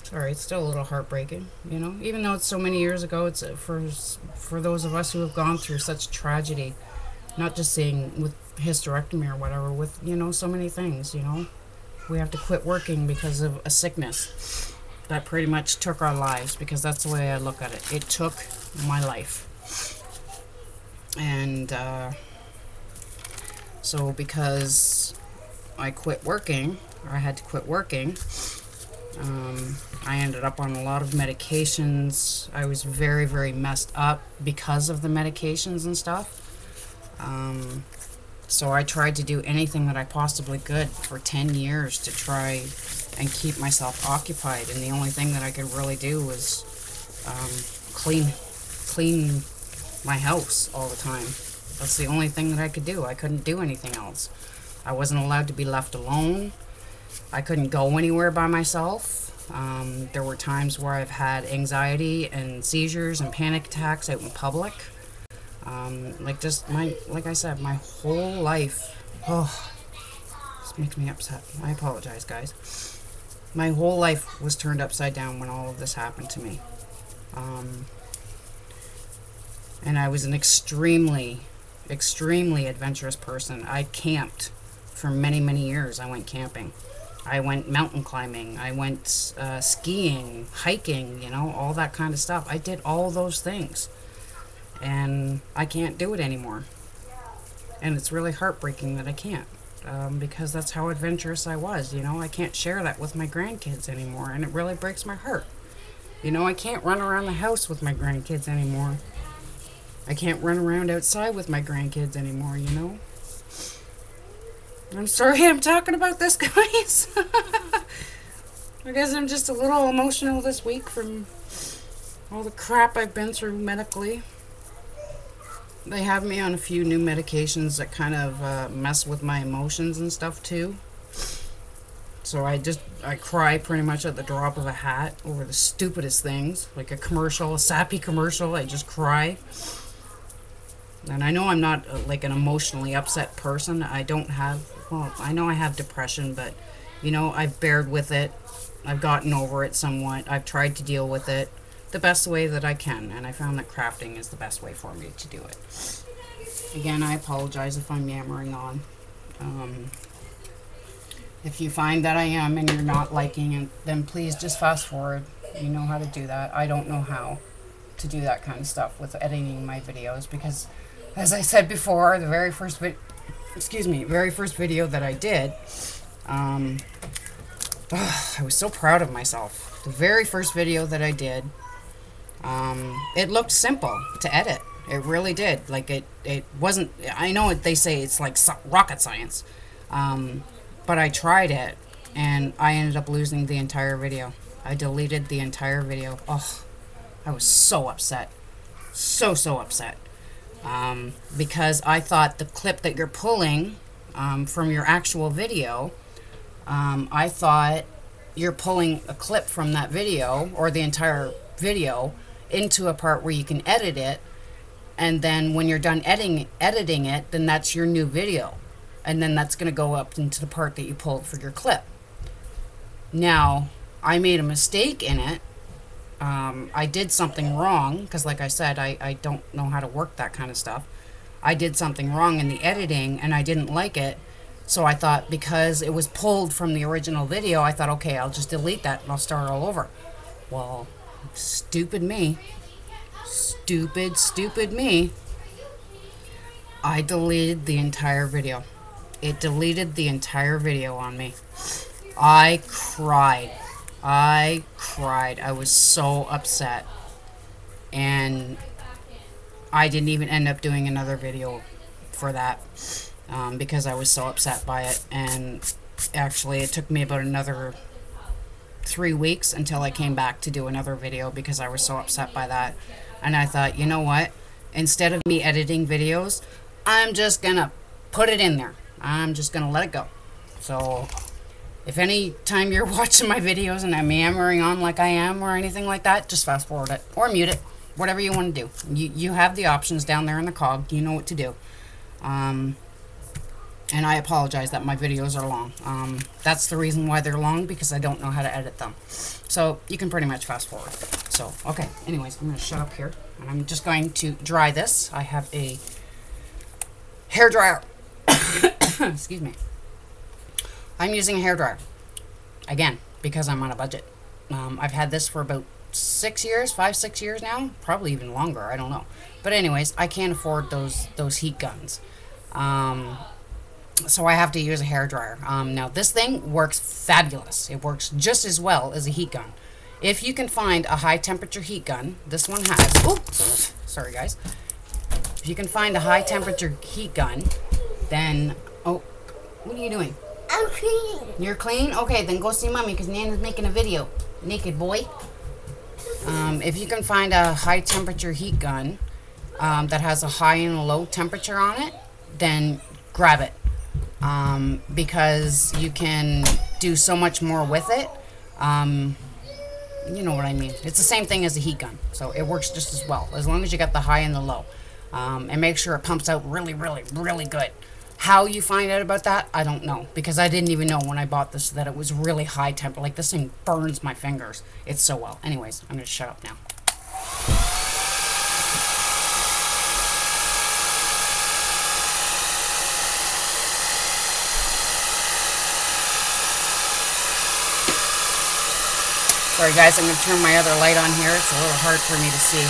Sorry, it's still a little heartbreaking, you know, even though it's so many years ago. It's for those of us who have gone through such tragedy, not just saying with hysterectomy or whatever, with, you know, so many things, you know. We have to quit working because of a sickness that pretty much took our lives, because that's the way I look at it. It took my life. And So because I quit working, or I had to quit working, I ended up on a lot of medications. I was very, very messed up because of the medications and stuff. So I tried to do anything that I possibly could for 10 years to try and keep myself occupied. And the only thing that I could really do was clean my house all the time. That's the only thing that I could do. I couldn't do anything else. I wasn't allowed to be left alone. I couldn't go anywhere by myself. There were times where I've had anxiety and seizures and panic attacks out in public. Like I said, my whole life, this makes me upset. I apologize, guys. My whole life was turned upside down when all of this happened to me. And I was an extremely adventurous person. I camped for many, many years. I went camping. I went mountain climbing. I went skiing, hiking, you know, all that kind of stuff. I did all those things. And I can't do it anymore. And it's really heartbreaking that I can't. Because that's how adventurous I was, you know. I can't share that with my grandkids anymore. And it really breaks my heart. You know, I can't run around the house with my grandkids anymore. I can't run around outside with my grandkids anymore, you know. I'm sorry I'm talking about this, guys. I guess I'm just a little emotional this week from all the crap I've been through medically. They have me on a few new medications that kind of mess with my emotions and stuff too. So I cry pretty much at the drop of a hat over the stupidest things. Like a commercial, a sappy commercial, I just cry. And I know I'm not like an emotionally upset person. I don't have, well, I know I have depression, but, you know, I've bared with it. I've gotten over it somewhat. I've tried to deal with it the best way that I can, and I found that crafting is the best way for me to do it. Again, I apologize if I'm yammering on. If you find that I am and you're not liking it, then please just fast forward. You know how to do that. I don't know how to do that kind of stuff with editing my videos because, as I said before, the very first video that I did, I was so proud of myself. The very first video that I did, it looked simple to edit. It really did. Like it wasn't. I know they say it's like rocket science, but I tried it, and I ended up losing the entire video. I deleted the entire video. Oh, I was so upset, so upset. Because I thought the clip that you're pulling from your actual video, I thought you're pulling a clip from that video or the entire video into a part where you can edit it, and then when you're done editing it, then that's your new video, and then that's going to go up into the part that you pulled for your clip. Now, I made a mistake in it. I did something wrong, because like I said, I don't know how to work that kind of stuff. I did something wrong in the editing, and I didn't like it, so I thought because it was pulled from the original video, I thought, okay, I'll just delete that, and I'll start all over. Well, stupid me. Stupid me. I deleted the entire video. It deleted the entire video on me. I cried. I was so upset, and I didn't even end up doing another video for that because I was so upset by it. And actually it took me about another 3 weeks until I came back to do another video because I was so upset by that. And I thought, you know what, instead of me editing videos, I'm just gonna put it in there. I'm just gonna let it go. So if any time you're watching my videos and I'm yammering on like I am or anything like that, just fast forward it or mute it, whatever you want to do. You have the options down there in the cog. You know what to do. And I apologize that my videos are long. That's the reason why they're long, because I don't know how to edit them. So you can pretty much fast forward. So, okay, anyways, I'm going to shut up here. And I'm just going to dry this. I have a hair dryer. Excuse me. I'm using a hairdryer, again, because I'm on a budget. I've had this for about 6 years, 5-6 years now, probably even longer, I don't know. But anyways, I can't afford those heat guns. So I have to use a hairdryer. Now this thing works fabulous. It works just as well as a heat gun. If you can find a high temperature heat gun, this one has, oops, sorry guys. If you can find a high temperature heat gun, then, oh, what are you doing? I'm cleaning. You're clean? Okay, then go see mommy because Nana's making a video. Naked boy. If you can find a high temperature heat gun that has a high and a low temperature on it, then grab it. Because you can do so much more with it. You know what I mean. It's the same thing as a heat gun. So it works just as well, as long as you got the high and the low. And make sure it pumps out really, really, really good. How you find out about that, I don't know. Because I didn't even know when I bought this that it was really high temp. Like, this thing burns my fingers. It's so well. Anyways, I'm going to shut up now. Sorry guys, I'm going to turn my other light on here. It's a little hard for me to see.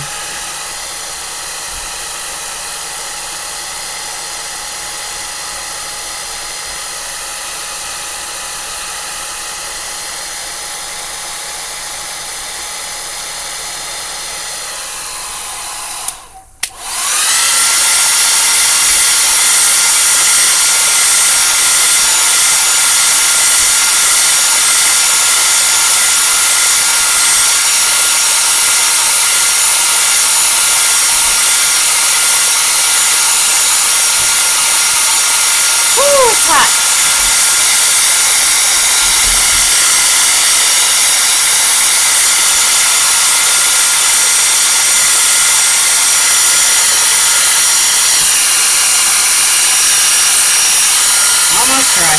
Hot. Almost dry.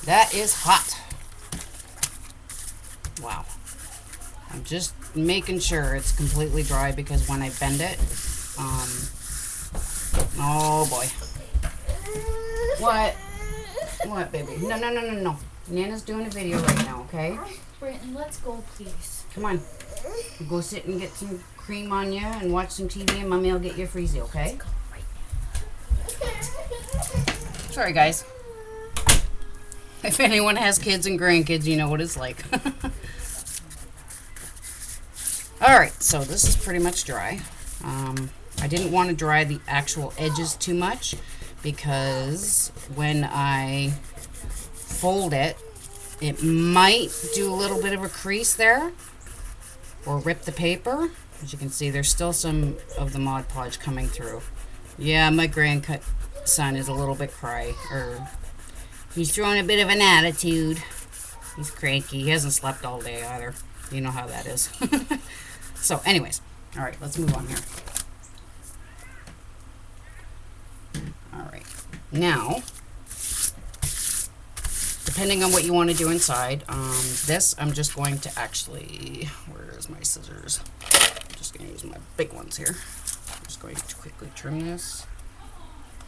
That is hot. Wow. I'm just making sure it's completely dry because when I bend it, oh boy. What? What, baby? No, no, no, no, no. Nana's doing a video right now, okay? Britton, let's go, please. Come on. Go sit and get some cream on you and watch some TV, and Mommy will get you a freezy, okay? Let's go right now. Sorry, guys. If anyone has kids and grandkids, you know what it's like. Alright, so this is pretty much dry. I didn't want to dry the actual edges too much because when I fold it, it might do a little bit of a crease there or rip the paper. As you can see, there's still some of the Mod Podge coming through. Yeah, my grandson is a little bit he's throwing a bit of an attitude. He's cranky. He hasn't slept all day either. You know how that is. So anyways, all right, let's move on here. Now, depending on what you want to do inside, this I'm just going to actually, where's my scissors? I'm just going to use my big ones here. I'm just going to quickly trim this.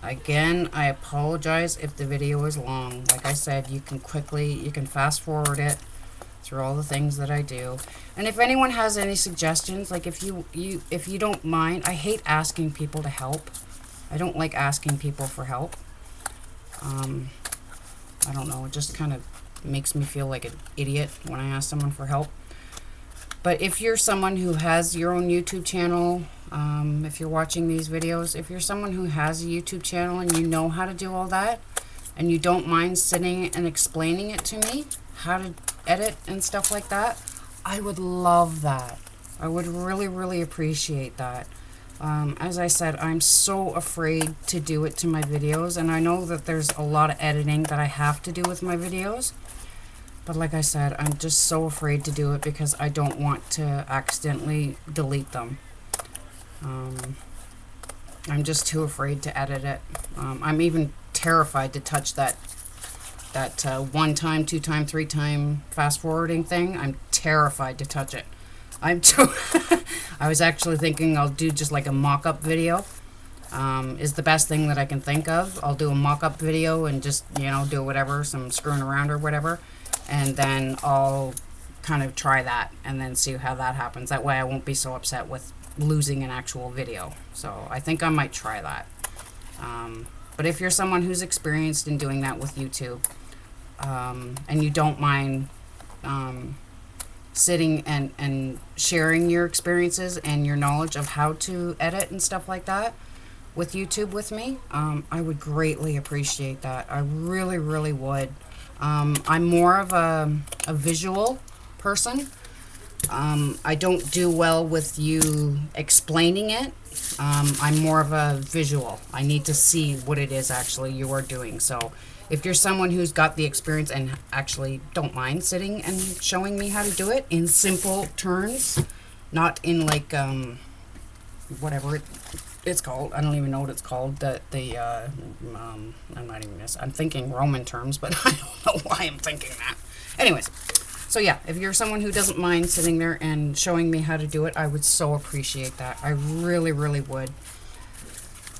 Again, I apologize if the video is long. Like I said, you can fast forward it through all the things that I do. And if anyone has any suggestions, like if you don't mind, I hate asking people to help. I don't like asking people for help. I don't know, it just kind of makes me feel like an idiot when I ask someone for help. But if you're someone who has your own YouTube channel, if you're watching these videos, if you're someone who has a YouTube channel and you know how to do all that, and you don't mind sitting and explaining it to me, how to edit and stuff like that, I would love that. I would really, really appreciate that. As I said, I'm so afraid to do it to my videos, and I know that there's a lot of editing that I have to do with my videos. But like I said, I'm just so afraid to do it because I don't want to accidentally delete them. I'm just too afraid to edit it. I'm even terrified to touch that 1-time, 2-time, 3-time fast forwarding thing. I'm terrified to touch it. I was actually thinking I'll do just like a mock-up video. Is the best thing that I can think of. I'll do a mock-up video and just, you know, do whatever, some screwing around or whatever. And then I'll kind of try that and then see how that happens. That way I won't be so upset with losing an actual video. So I think I might try that. But if you're someone who's experienced in doing that with YouTube, and you don't mind sitting and sharing your experiences and your knowledge of how to edit and stuff like that with YouTube with me, I would greatly appreciate that. I really, really would. I'm more of a visual person. I don't do well with you explaining it. I'm more of a visual. I need to see what it is actually you are doing. So if you're someone who's got the experience and actually don't mind sitting and showing me how to do it in simple terms, not in like whatever it's called. I don't even know what it's called. I'm not even I'm thinking Roman terms, but I don't know why I'm thinking that. Anyways, so yeah, if you're someone who doesn't mind sitting there and showing me how to do it, I would so appreciate that. I really, really would.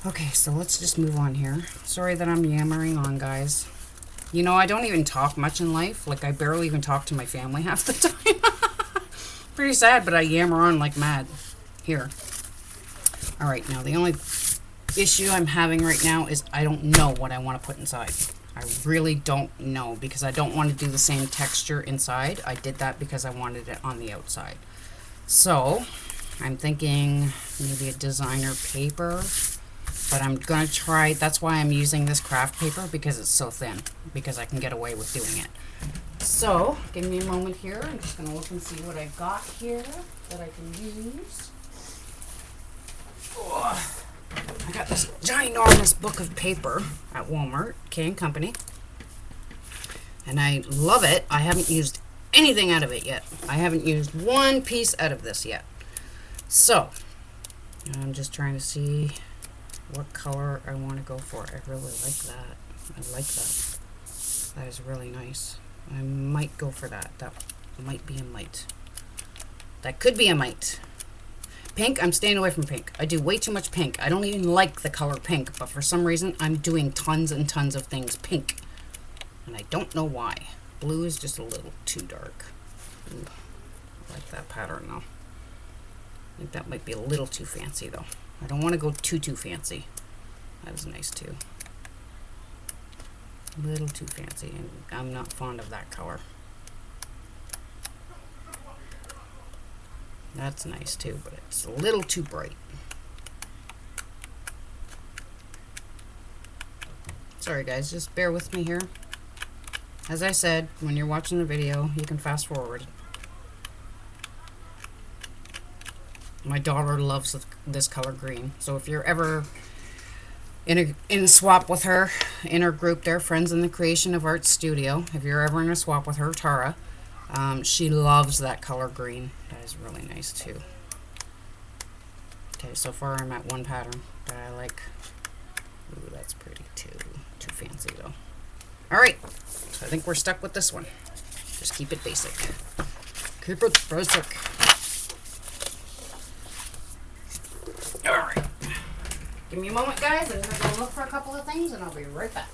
Okay, so let's just move on here. Sorry that I'm yammering on, guys. You know, I don't even talk much in life. Like, I barely even talk to my family half the time. Pretty sad, but I yammer on like mad. Here. Alright, now the only issue I'm having right now is I don't know what I want to put inside. I really don't know because I don't want to do the same texture inside. I did that because I wanted it on the outside. So, I'm thinking maybe a designer paper. But I'm going to try, that's why I'm using this craft paper, because it's so thin, because I can get away with doing it. So, give me a moment here. I'm just going to look and see what I've got here that I can use. Oh, I got this ginormous book of paper at Walmart, K & Company. And I love it. I haven't used anything out of it yet. I haven't used one piece out of this yet. So, I'm just trying to see what color I want to go for. I really like that. I like that. That is really nice. I might go for that. That might be a might. That could be a might. Pink, I'm staying away from pink. I do way too much pink. I don't even like the color pink, but for some reason I'm doing tons and tons of things pink. And I don't know why. Blue is just a little too dark. Ooh, I like that pattern though. I think that might be a little too fancy though. I don't want to go too fancy. That was nice too. A little too fancy, and I'm not fond of that color. That's nice too, but it's a little too bright. Sorry guys, just bear with me here. As I said, when you're watching the video, you can fast forward. My daughter loves this color green, so if you're ever in a swap with her, in her group there, Friends in the Creation of Art Studio, if you're ever in a swap with her, Tara, she loves that color green. That is really nice too. Okay, so far I'm at one pattern that I like. Ooh, that's pretty too. Too fancy though. Alright, so I think we're stuck with this one. Just keep it basic. Keep it basic. Alright. Give me a moment, guys. I'm gonna go look for a couple of things and I'll be right back.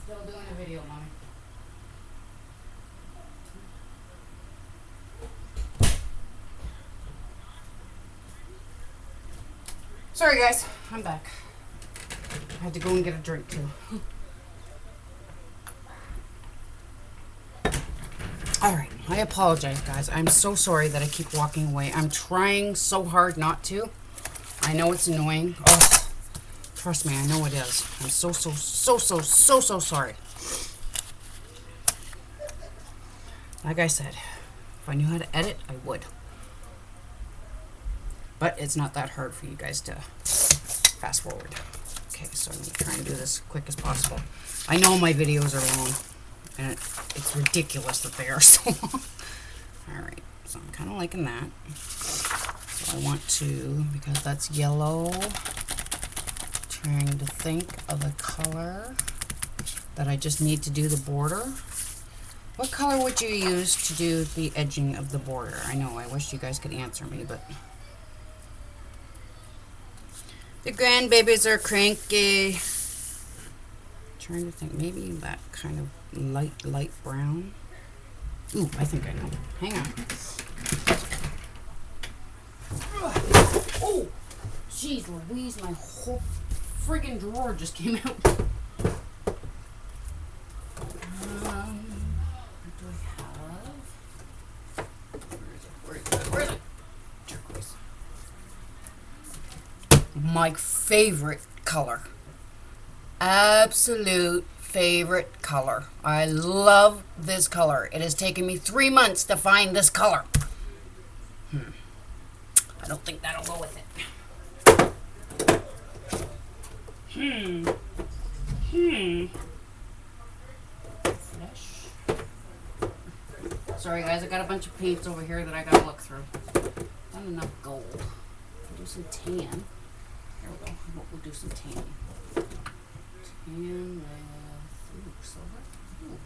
Still doing a video, Mommy. Sorry guys, I'm back. I had to go and get a drink too. Alright, I apologize guys. I'm so sorry that I keep walking away. I'm trying so hard not to. I know it's annoying. Oh, trust me, I know it is. I'm so sorry. Like I said, if I knew how to edit, I would. But it's not that hard for you guys to fast forward. Okay, so I'm going to try and do this as quick as possible. I know my videos are long, and it's ridiculous that they are so long. Alright, so I'm kind of liking that. So I want to, because that's yellow, trying to think of a color that I just need to do the border. What color would you use to do the edging of the border? I know, I wish you guys could answer me, but... The grandbabies are cranky. Trying to think, maybe that kind of light brown. Ooh, I think I know. Hang on. Oh, jeez Louise, my whole friggin' drawer just came out. What do I have? Where is it? Turquoise. My favorite color. Absolute favorite color. I love this color. It has taken me 3 months to find this color. I don't think that'll go with it. Flesh. Sorry guys, I got a bunch of paints over here that I gotta look through. Not enough gold. I'll do some tan. There we go. We'll do some tan. Tan with silver. Ooh.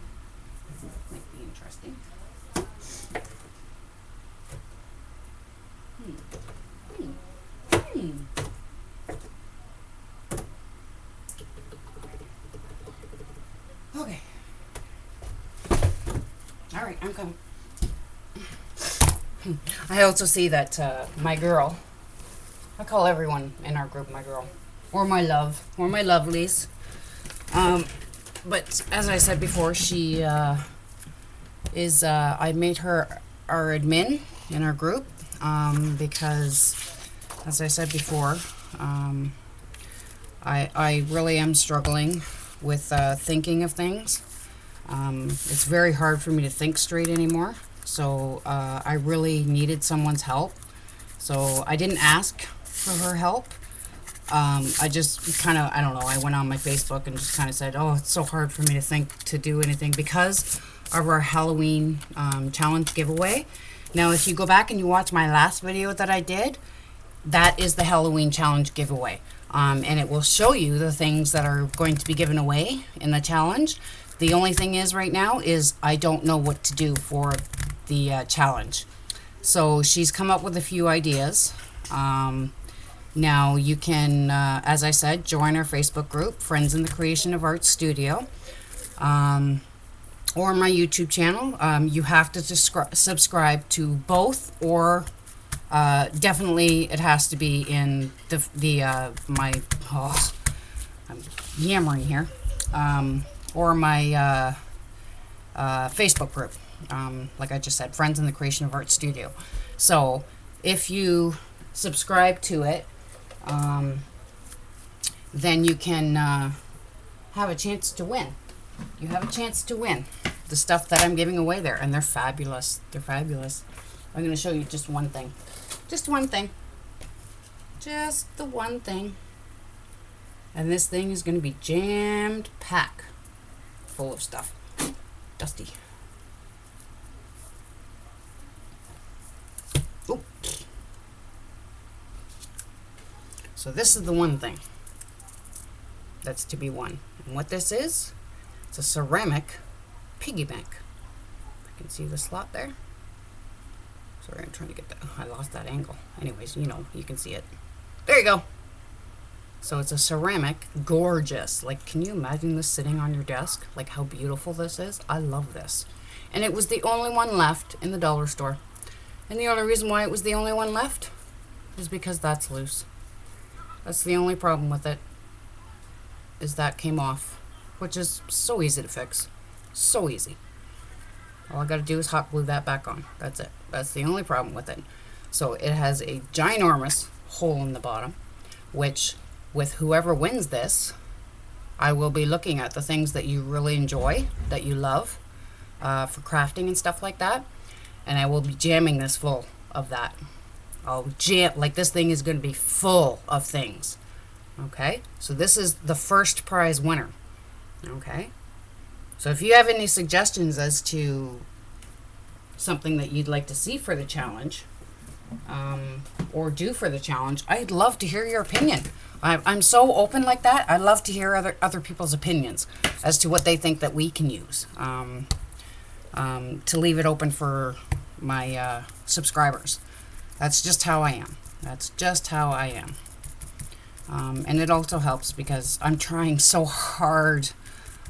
Might be interesting. Okay. Alright, I'm coming. I also see that my girl, I call everyone in our group my girl, or my love, or my lovelies. But as I said before, she is, I made her our admin in our group because, as I said before, I really am struggling with thinking of things. It's very hard for me to think straight anymore. So I really needed someone's help. So I didn't ask for her help. I just kind of, I don't know, I went on my Facebook and just kind of said, oh, it's so hard for me to think to do anything because of our Halloween challenge giveaway. Now, if you go back and you watch my last video that I did, that is the Halloween challenge giveaway. And it will show you the things that are going to be given away in the challenge. The only thing is right now is I don't know what to do for the challenge. So she's come up with a few ideas. Now you can, as I said, join our Facebook group, Friends in the Creation of Art Studio, or my YouTube channel. You have to subscribe to both, or definitely it has to be in I'm yammering here, or my Facebook group. Like I just said, Friends in the Creation of Art Studio. So if you subscribe to it, then you can have a chance to win. You have a chance to win the stuff that I'm giving away there, and they're fabulous. They're fabulous. I'm going to show you just one thing. Just one thing. Just the one thing. And this thing is going to be jammed packed full of stuff. Dusty. Oop. So this is the one thing that's to be won. And what this is, it's a ceramic piggy bank. You can see the slot there. Sorry, I'm trying to get that. I lost that angle. Anyways, you know, you can see it. There you go. So it's a ceramic, gorgeous. Like, can you imagine this sitting on your desk? Like how beautiful this is? I love this. And it was the only one left in the dollar store. And the only reason why it was the only one left is because that's loose. That's the only problem with it, is that came off, which is so easy to fix. So easy. All I gotta do is hot glue that back on. That's it. That's the only problem with it. So it has a ginormous hole in the bottom, which with whoever wins this, I will be looking at the things that you really enjoy, that you love, for crafting and stuff like that. And I will be jamming this full of that. I'll jam, like this thing is going to be full of things. Okay, so this is the first prize winner. Okay, so if you have any suggestions as to something that you'd like to see for the challenge, or do for the challenge, I'd love to hear your opinion. I'm so open like that. I love to hear other people's opinions as to what they think that we can use. To leave it open for my subscribers. That's just how I am. That's just how I am. And it also helps because I'm trying so hard.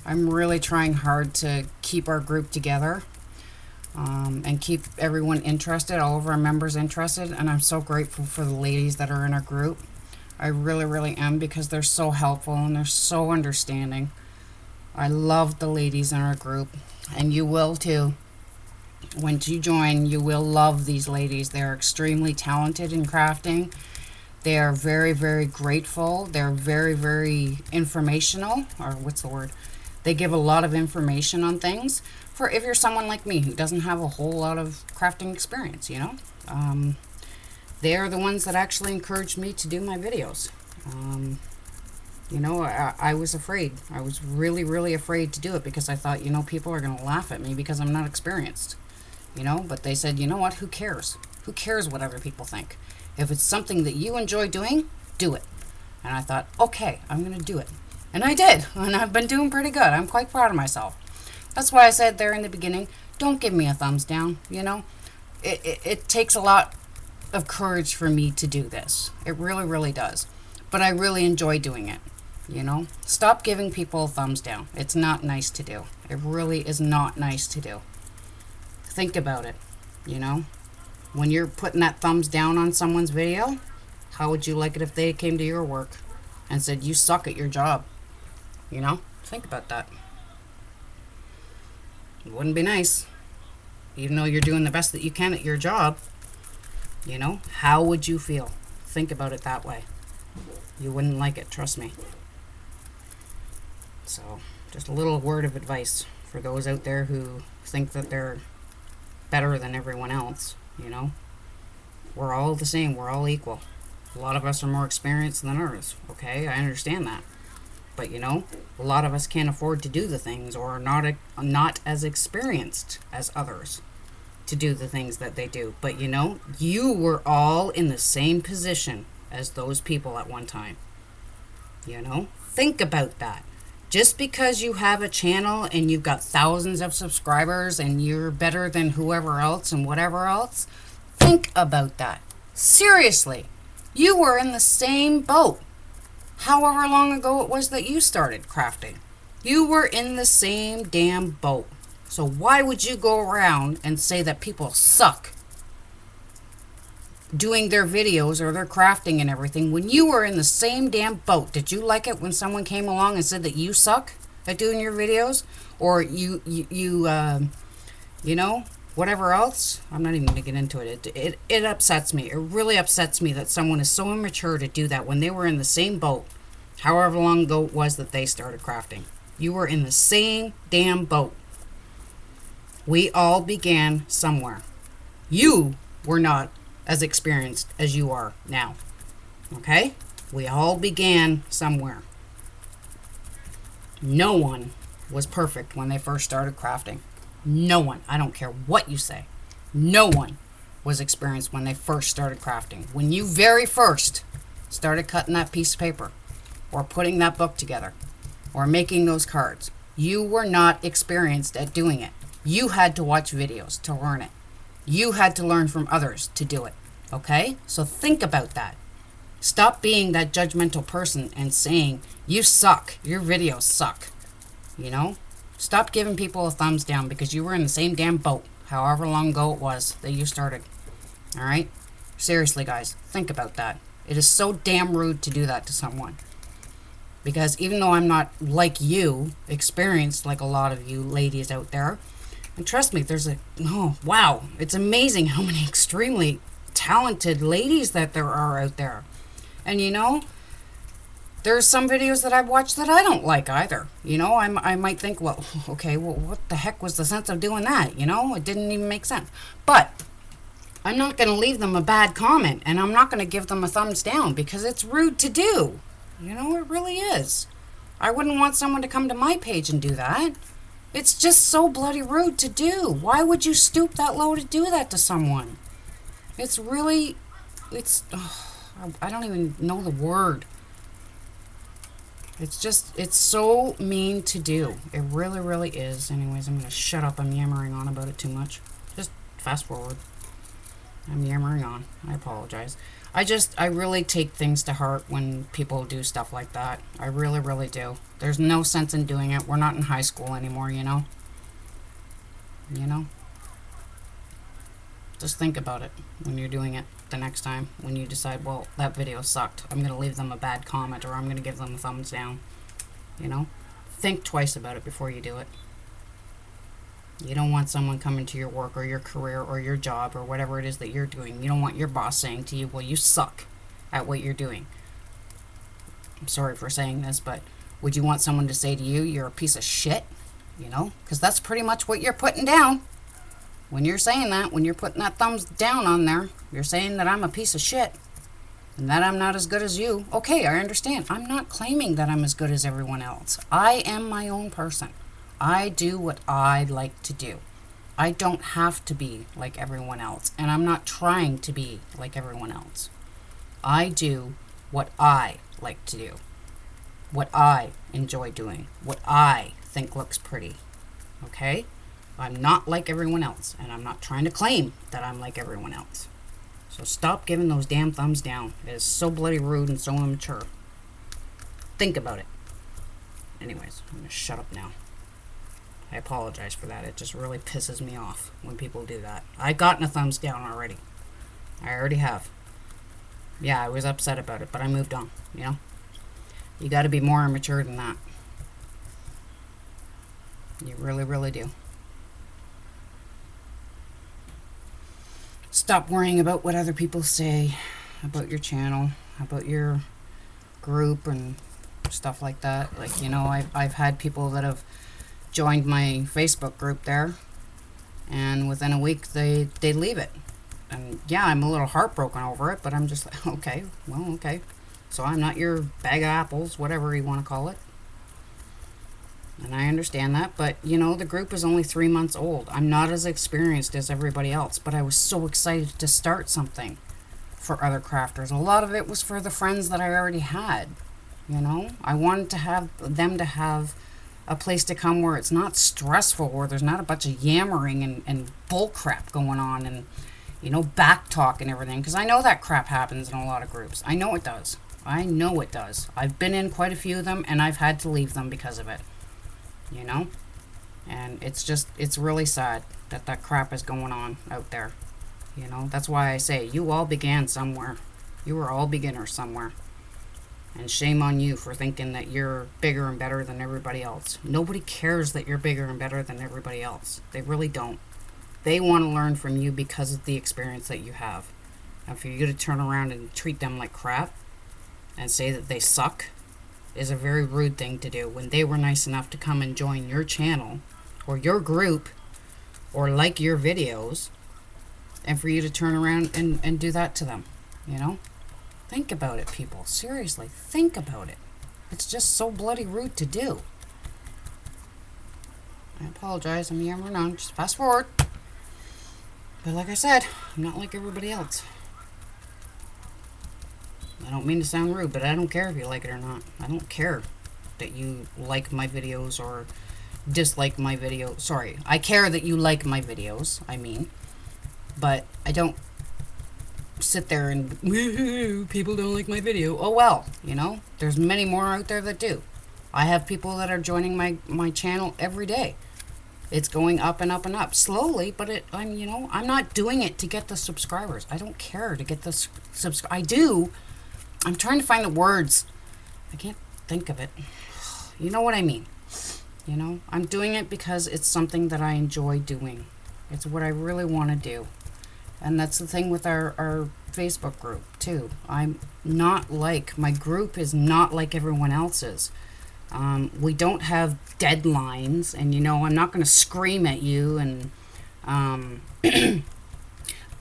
I'm really trying hard to keep our group together, and keep everyone interested, all of our members interested. And I'm so grateful for the ladies that are in our group. I really, really am, because they're so helpful and they're so understanding. I love the ladies in our group, and you will too. Once you join, you will love these ladies. They're extremely talented in crafting. They are very, very grateful. They're very, very informational, or what's the word? They give a lot of information on things for if you're someone like me who doesn't have a whole lot of crafting experience, you know. They are the ones that actually encouraged me to do my videos. You know, I was afraid. I was really, really afraid to do it because I thought, you know, people are going to laugh at me because I'm not experienced. You know, but they said, you know what, who cares? Who cares what other people think? If it's something that you enjoy doing, do it. And I thought, okay, I'm going to do it. And I did. And I've been doing pretty good. I'm quite proud of myself. That's why I said there in the beginning, don't give me a thumbs down, you know. It takes a lot of courage for me to do this. It really, really does. But I really enjoy doing it, you know. Stop giving people a thumbs down. It's not nice to do. It really is not nice to do. Think about it, you know. When you're putting that thumbs down on someone's video, how would you like it if they came to your work and said, you suck at your job? You know? Think about that. It wouldn't be nice. Even though you're doing the best that you can at your job, you know, how would you feel? Think about it that way. You wouldn't like it, trust me. So, just a little word of advice for those out there who think that they're better than everyone else, you know. We're all the same, we're all equal. A lot of us are more experienced than others, okay? I understand that. But, you know, a lot of us can't afford to do the things or are not as experienced as others to do the things that they do. But, you know, you were all in the same position as those people at one time. You know, think about that. Just because you have a channel and you've got thousands of subscribers and you're better than whoever else and whatever else, think about that. Seriously, you were in the same boat. However long ago it was that you started crafting. You were in the same damn boat. So why would you go around and say that people suck doing their videos or their crafting and everything when you were in the same damn boat? Did you like it when someone came along and said that you suck at doing your videos? Or you know, whatever else? I'm not even going to get into it. It upsets me. It really upsets me that someone is so immature to do that when they were in the same boat, however long ago it was that they started crafting. You were in the same damn boat. We all began somewhere. You were not as experienced as you are now. Okay? We all began somewhere. No one was perfect when they first started crafting. No one. I don't care what you say. No one was experienced when they first started crafting. When you very first started cutting that piece of paper or putting that book together or making those cards, you were not experienced at doing it. You had to watch videos to learn it. You had to learn from others to do it. Okay? So think about that. Stop being that judgmental person and saying, you suck. Your videos suck. You know? Stop giving people a thumbs down because you were in the same damn boat, however long ago it was that you started. Alright? Seriously, guys, think about that. It is so damn rude to do that to someone. Because even though I'm not like you, experienced like a lot of you ladies out there, and trust me, oh, wow, it's amazing how many extremely talented ladies that there are out there. And you know, there's some videos that I've watched that I don't like either. You know, I might think, well, okay, well, what the heck was the sense of doing that? You know, it didn't even make sense. But I'm not going to leave them a bad comment, and I'm not going to give them a thumbs down because it's rude to do. You know, it really is. I wouldn't want someone to come to my page and do that. It's just so bloody rude to do. Why would you stoop that low to do that to someone? It's really, I don't even know the word. It's just, it's so mean to do. It really, really is. Anyways, I'm going to shut up. I'm yammering on about it too much. Just fast forward. I'm yammering on. I apologize. I really take things to heart when people do stuff like that. I really, really do. There's no sense in doing it. We're not in high school anymore, you know? You know? Just think about it when you're doing it the next time. When you decide, well, that video sucked. I'm going to leave them a bad comment or I'm going to give them a thumbs down. You know? Think twice about it before you do it. You don't want someone coming to your work or your career or your job or whatever it is that you're doing. You don't want your boss saying to you, well, you suck at what you're doing. I'm sorry for saying this, but would you want someone to say to you, you're a piece of shit? You know, because that's pretty much what you're putting down. When you're saying that, when you're putting that thumbs down on there, you're saying that I'm a piece of shit and that I'm not as good as you. Okay, I understand. I'm not claiming that I'm as good as everyone else. I am my own person. I do what I like to do. I don't have to be like everyone else, and I'm not trying to be like everyone else. I do what I like to do, what I enjoy doing, what I think looks pretty, okay? I'm not like everyone else, and I'm not trying to claim that I'm like everyone else. So stop giving those damn thumbs down. It is so bloody rude and so immature. Think about it. Anyways, I'm going to shut up now. I apologize for that. It just really pisses me off when people do that. I've gotten a thumbs down already. I already have. Yeah, I was upset about it, but I moved on, you know? You got to be more immature than that. You really, really do. Stop worrying about what other people say about your channel, about your group and stuff like that. Like, you know, I've had people that have joined my Facebook group there, and within a week they leave it. And yeah, I'm a little heartbroken over it, but I'm just like, okay, well, okay. So I'm not your bag of apples, whatever you want to call it. And I understand that, but you know, the group is only 3 months old. I'm not as experienced as everybody else, but I was so excited to start something for other crafters. A lot of it was for the friends that I already had. You know, I wanted to have them to have a place to come where it's not stressful, where there's not a bunch of yammering and bull crap going on, and you know, back talk and everything, because I know that crap happens in a lot of groups. I know it does. I know it does. I've been in quite a few of them, and I've had to leave them because of it. You know? And it's really sad that that crap is going on out there. You know? That's why I say, you all began somewhere. You were all beginners somewhere. And shame on you for thinking that you're bigger and better than everybody else. Nobody cares that you're bigger and better than everybody else. They really don't. They want to learn from you because of the experience that you have. And for you to turn around and treat them like crap and say that they suck is a very rude thing to do when they were nice enough to come and join your channel or your group or like your videos, and for you to turn around and do that to them, you know? Think about it, people. Seriously, think about it. It's just so bloody rude to do. I apologize. I'm yammering on. Just fast forward. But like I said, I'm not like everybody else. I don't mean to sound rude, but I don't care if you like it or not. I don't care that you like my videos or dislike my videos. Sorry, I care that you like my videos, I mean. But I don't sit there and, people don't like my video. Oh well, you know, there's many more out there that do. I have people that are joining my channel every day. It's going up and up and up slowly, but you know, I'm not doing it to get the subscribers. I don't care to get the I do. I'm trying to find the words. I can't think of it. You know what I mean? You know, I'm doing it because it's something that I enjoy doing. It's what I really want to do. And that's the thing with our Facebook group too. I'm not like, my group is not like everyone else's. We don't have deadlines, and you know, I'm not going to scream at you and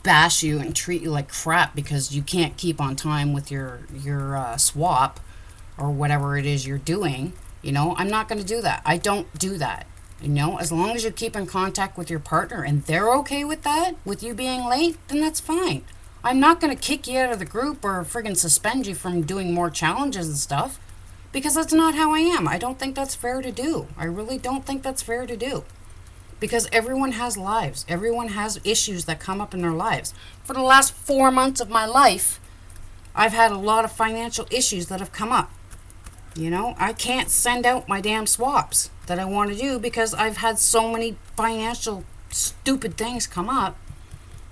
bash you and treat you like crap because you can't keep on time with your swap or whatever it is you're doing. You know, I'm not going to do that. I don't do that. You know, as long as you keep in contact with your partner and they're okay with that, with you being late, then that's fine. I'm not going to kick you out of the group or friggin' suspend you from doing more challenges and stuff, because that's not how I am. I don't think that's fair to do. I really don't think that's fair to do. Because everyone has lives. Everyone has issues that come up in their lives. For the last 4 months of my life, I've had a lot of financial issues that have come up. You know, I can't send out my damn swaps that I want to do because I've had so many financial stupid things come up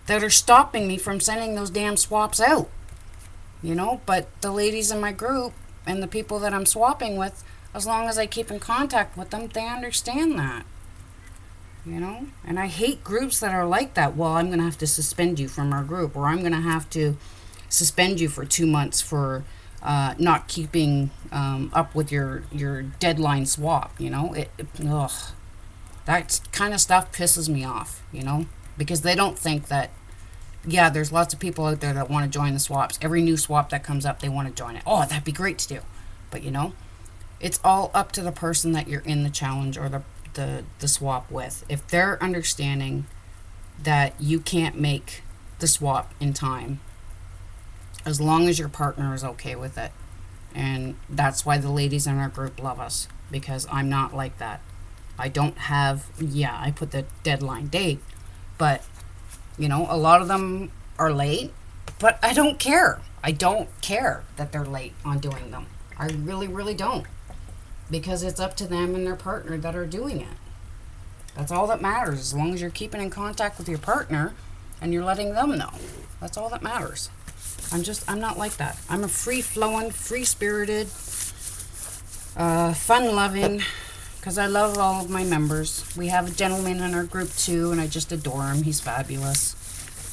that are stopping me from sending those damn swaps out. You know, but the ladies in my group and the people that I'm swapping with, as long as I keep in contact with them, they understand that. You know, and I hate groups that are like that. Well, I'm going to have to suspend you from our group, or I'm going to have to suspend you for 2 months for not keeping up with your deadline swap. You know, ugh, that kind of stuff pisses me off, you know, because they don't think that, yeah, there's lots of people out there that want to join the swaps. Every new swap that comes up, they want to join it. Oh, that'd be great to do. But, you know, it's all up to the person that you're in the challenge or the swap with. If they're understanding that you can't make the swap in time, as long as your partner is okay with it. And that's why the ladies in our group love us, because I'm not like that. I don't have, yeah, I put the deadline date, but you know, a lot of them are late, but I don't care. I don't care that they're late on doing them. I really, really don't. Because it's up to them and their partner that are doing it. That's all that matters, as long as you're keeping in contact with your partner and you're letting them know. That's all that matters. I'm not like that. I'm a free-flowing, free-spirited, fun-loving because I love all of my members. We have a gentleman in our group too, and I just adore him. He's fabulous.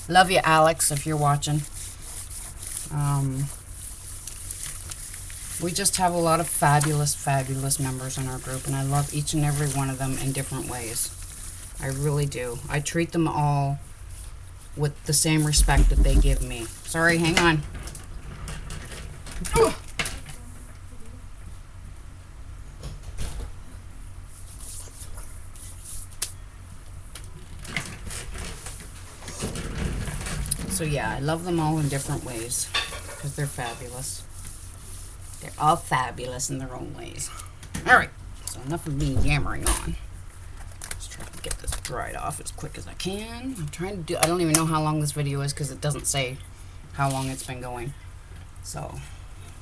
Love you, Alex, if you're watching. We just have a lot of fabulous, fabulous members in our group, and I love each and every one of them in different ways. I really do. I treat them all with the same respect that they give me. Sorry, hang on. Ugh. So yeah, I love them all in different ways because they're fabulous. They're all fabulous in their own ways. Alright, so enough of me yammering on. Let's try to get this dried off as quick as I can. I'm trying to do, I don't even know how long this video is because it doesn't say how long it's been going. So,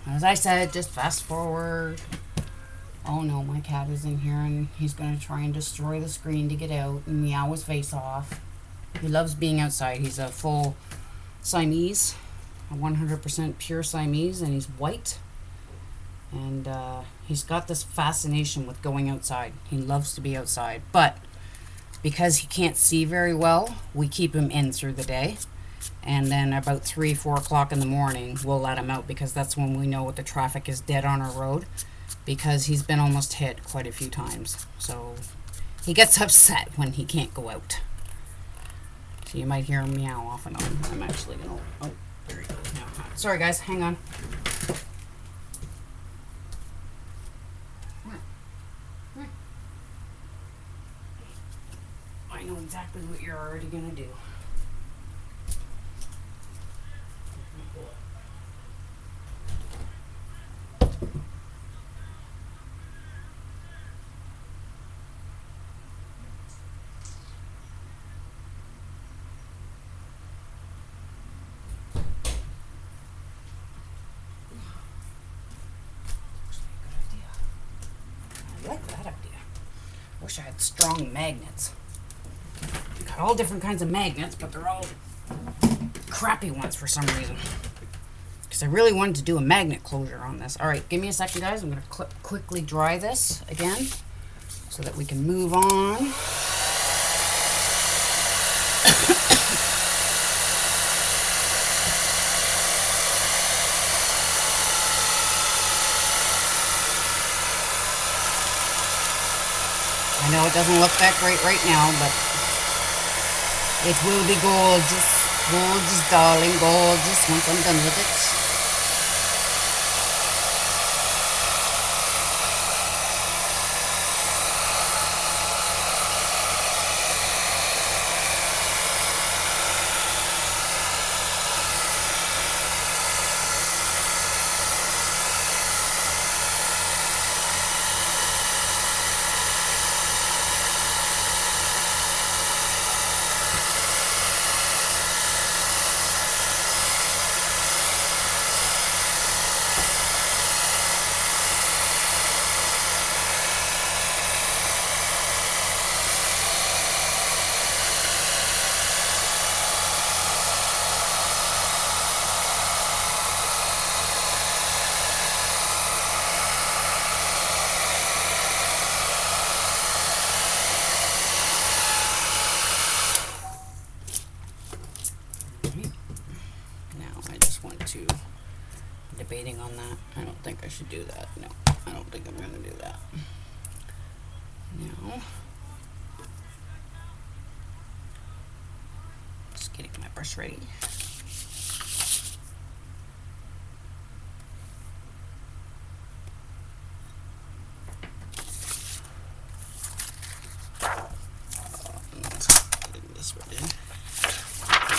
as I said, just fast forward. Oh no, my cat is in here and he's going to try and destroy the screen to get out and meow his face off. He loves being outside. He's a full Siamese, a 100% pure Siamese, and he's white. And he's got this fascination with going outside. He loves to be outside. But because he can't see very well, we keep him in through the day. And then about 3, 4 o'clock in the morning, we'll let him out because that's when we know the traffic is dead on our road. Because he's been almost hit quite a few times. So he gets upset when he can't go out. So you might hear him meow off and on. I'm actually going to... Oh, there he goes now. Sorry guys, hang on. I know exactly what you're already going to do. I like that idea. Wish I had strong magnets. Got all different kinds of magnets, but they're all crappy ones for some reason. Because I really wanted to do a magnet closure on this. Alright, give me a second, guys. I'm going to quickly dry this again so that we can move on. I know it doesn't look that great right now, but it will be gorgeous. Gorgeous, darling, gorgeous once I'm done with it. Debating on that. I don't think I should do that. No, I don't think I'm going to do that. No. Just getting my brush ready. Getting this ready.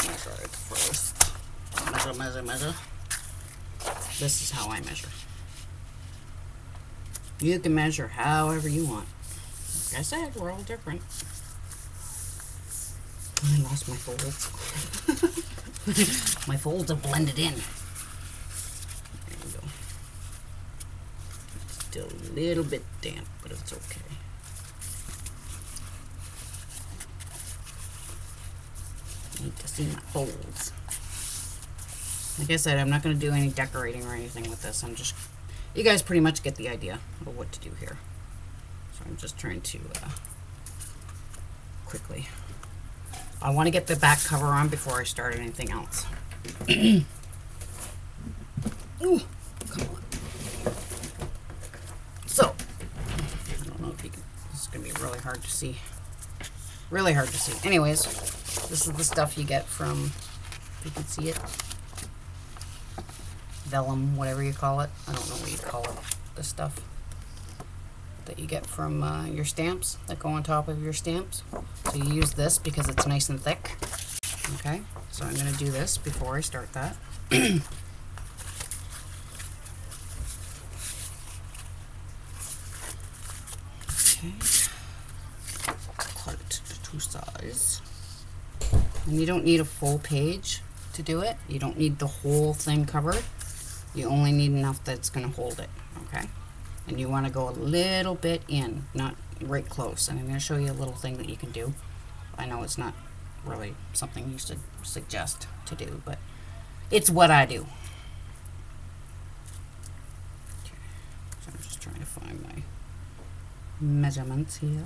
Measure it first. Measure, measure, measure. This is how I measure. You can measure however you want. Like I said, we're all different. I lost my folds. My folds have blended in. There you go. It's still a little bit damp, but it's okay. Need to see my folds. Like I said, I'm not going to do any decorating or anything with this. I'm just... You guys pretty much get the idea of what to do here. So I'm just trying to quickly. I want to get the back cover on before I start anything else. Ooh, come on. So, I don't know if you can, this is going to be really hard to see. Really hard to see. Anyways, this is the stuff you get from, if you can see it, vellum, whatever you call it. I don't know what you call it, the stuff that you get from your stamps that go on top of your stamps. So you use this because it's nice and thick. Okay, so I'm going to do this before I start that. Okay, cut it to size. And you don't need a full page to do it. You don't need the whole thing covered. You only need enough that's going to hold it. Okay, and you want to go a little bit in, not right close. And I'm going to show you a little thing that you can do. I know it's not really something you should suggest to do, but it's what I do. Okay. So I'm just trying to find my measurements here.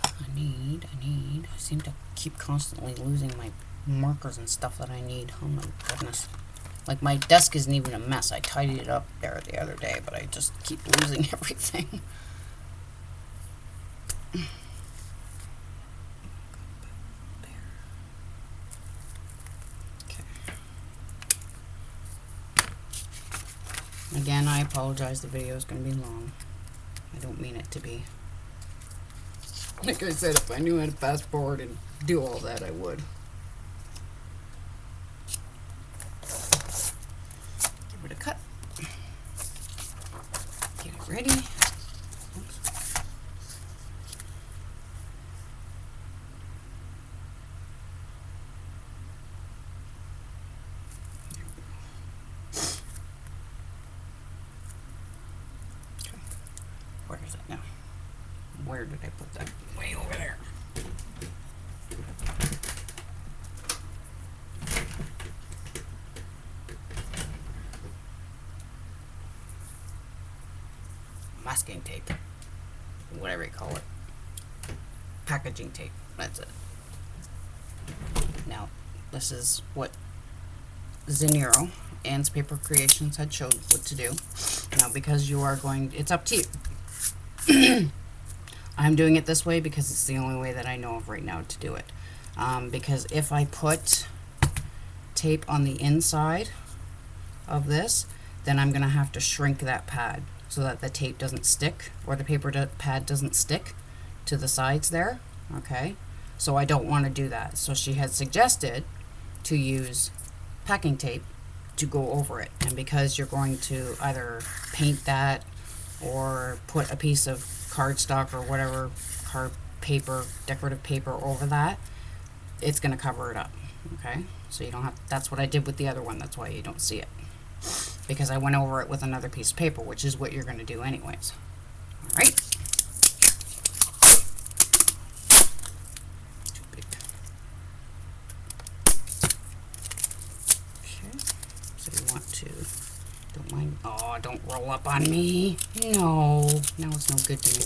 I need. I seem to keep constantly losing my markers and stuff that I need. Oh my goodness. Like, my desk isn't even a mess. I tidied it up there the other day, but I just keep losing everything. Okay. Again, I apologize. The video is going to be long. I don't mean it to be. Like I said, if I knew how to fast forward and do all that, I would. Give it a cut. Get it ready. Oops. Okay. Where is it now? Where did I put that? Way over there. Masking tape. Whatever you call it. Packaging tape. That's it. Now, this is what Zinero, Anne's Paper Creations, had showed what to do. Now, because you are going, it's up to you. I'm doing it this way because it's the only way that I know of right now to do it. Because if I put tape on the inside of this, then I'm going to have to shrink that pad so that the tape doesn't stick, or the paper pad doesn't stick to the sides there. Okay, so I don't want to do that. So she had suggested to use packing tape to go over it. And because you're going to either paint that or put a piece of cardstock or whatever card paper, decorative paper over that, it's going to cover it up. Okay, so you don't have, that's what I did with the other one. That's why you don't see it, because I went over it with another piece of paper, which is what you're going to do anyways. All right. Too big. Okay, so you want to, don't mind, oh, don't roll up on me. No, now it's no good to me.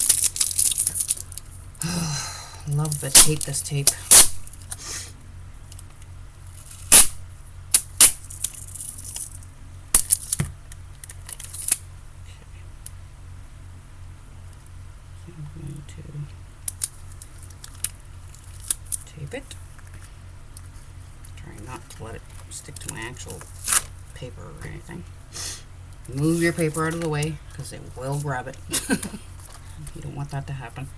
Love the tape, this tape. I'm going to tape it. Try not to let it stick to my actual paper or anything. Move your paper out of the way because it will grab it. You don't want that to happen.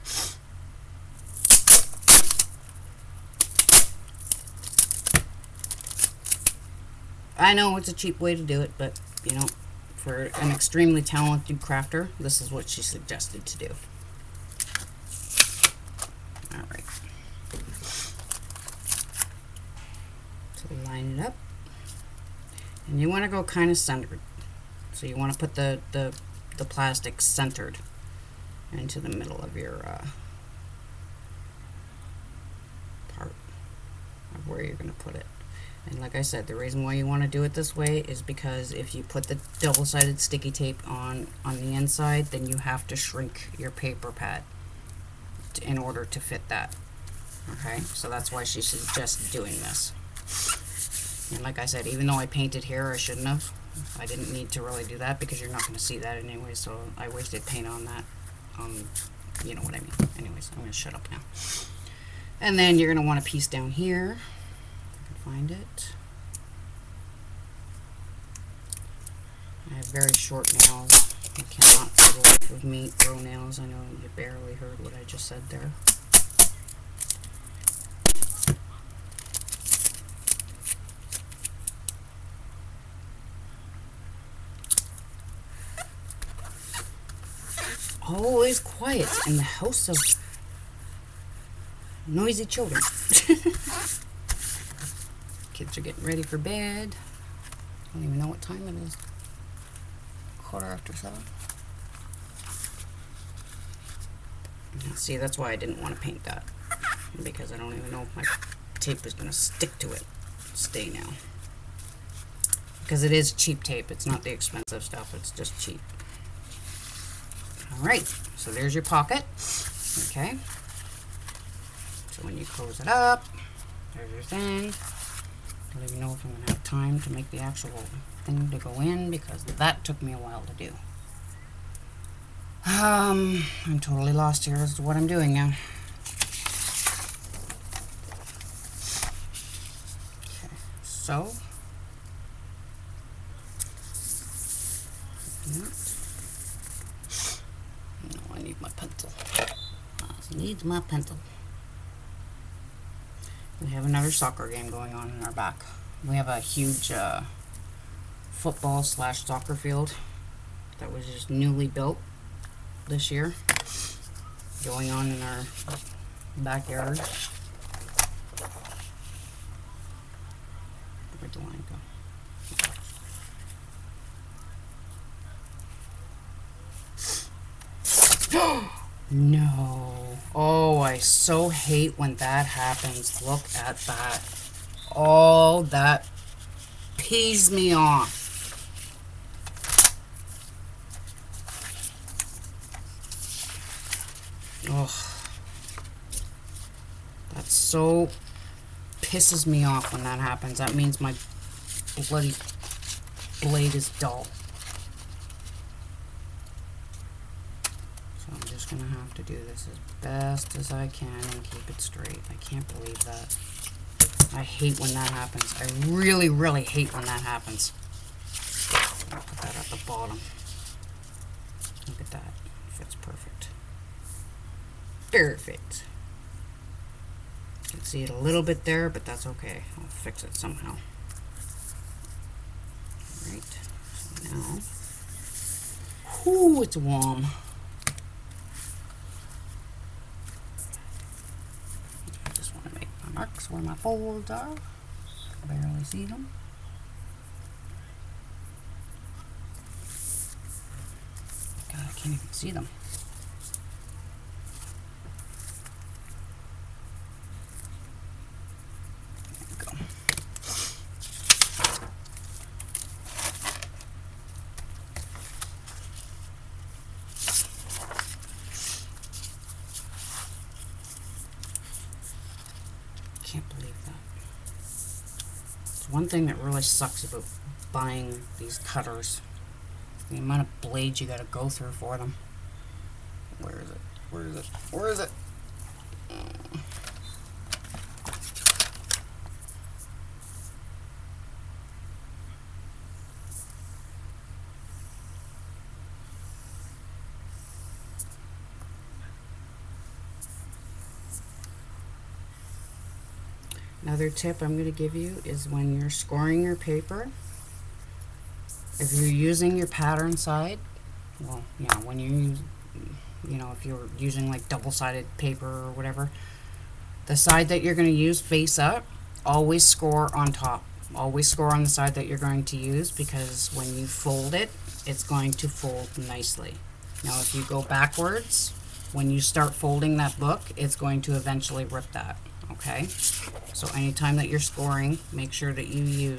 I know it's a cheap way to do it, but you know, for an extremely talented crafter, this is what she suggested to do. Alright. So line it up. And you want to go kind of centered. So you want to put the plastic centered into the middle of your part of where you're going to put it. And like I said, the reason why you want to do it this way is because if you put the double-sided sticky tape on the inside, then you have to shrink your paper pad in order to fit that. Okay, so that's why she suggests doing this. And like I said, even though I painted here, I shouldn't have. I didn't need to really do that because you're not going to see that anyway, so I wasted paint on that. You know what I mean. Anyways, I'm going to shut up now. And then you're going to want a piece down here. If I can find it. I have very short nails. I cannot for the life of me grow nails. I know you barely heard what I just said there. Always quiet in the house of noisy children. Kids are getting ready for bed. I don't even know what time it is. 7:15. See, that's why I didn't want to paint that, because I don't even know if my tape is going to stick to it. Stay now. Because it is cheap tape. It's not the expensive stuff. It's just cheap. Alright, so there's your pocket. Okay. So when you close it up, there's your thing. I don't even know if I'm going to have time to make the actual thing to go in, because that took me a while to do. I'm totally lost here as to what I'm doing now. Okay, so no, I need my pencil. Needs my pencil. We have another soccer game going on in our back. We have a huge football / soccer field that was just newly built this year, going on in our backyard. Where'd the line go? No. Oh, I so hate when that happens. Look at that. Oh, that pees me off. Oh, that so pisses me off when that happens. That means my bloody blade is dull. So I'm just gonna have to do this as best as I can and keep it straight. I can't believe that. I hate when that happens. I really, really hate when that happens. I'll put that at the bottom. Look at that. It fits perfect. Perfect. You can see it a little bit there, but that's okay. I'll fix it somehow. Alright. So now. Whoo, it's warm. I just want to make my marks where my folds are. I barely see them. God, I can't even see them. Can't believe that. It's one thing that really sucks about buying these cutters. The amount of blades you gotta go through for them. Where is it? Where is it? Where is it? Another tip I'm going to give you is when you're scoring your paper, if you're using your pattern side, well, yeah, when you use, if you're using like double-sided paper or whatever, the side that you're going to use face up, always score on top. Always score on the side that you're going to use, because when you fold it, it's going to fold nicely. Now, if you go backwards, when you start folding that book, it's going to eventually rip that. okay? So anytime that you're scoring, make sure that you're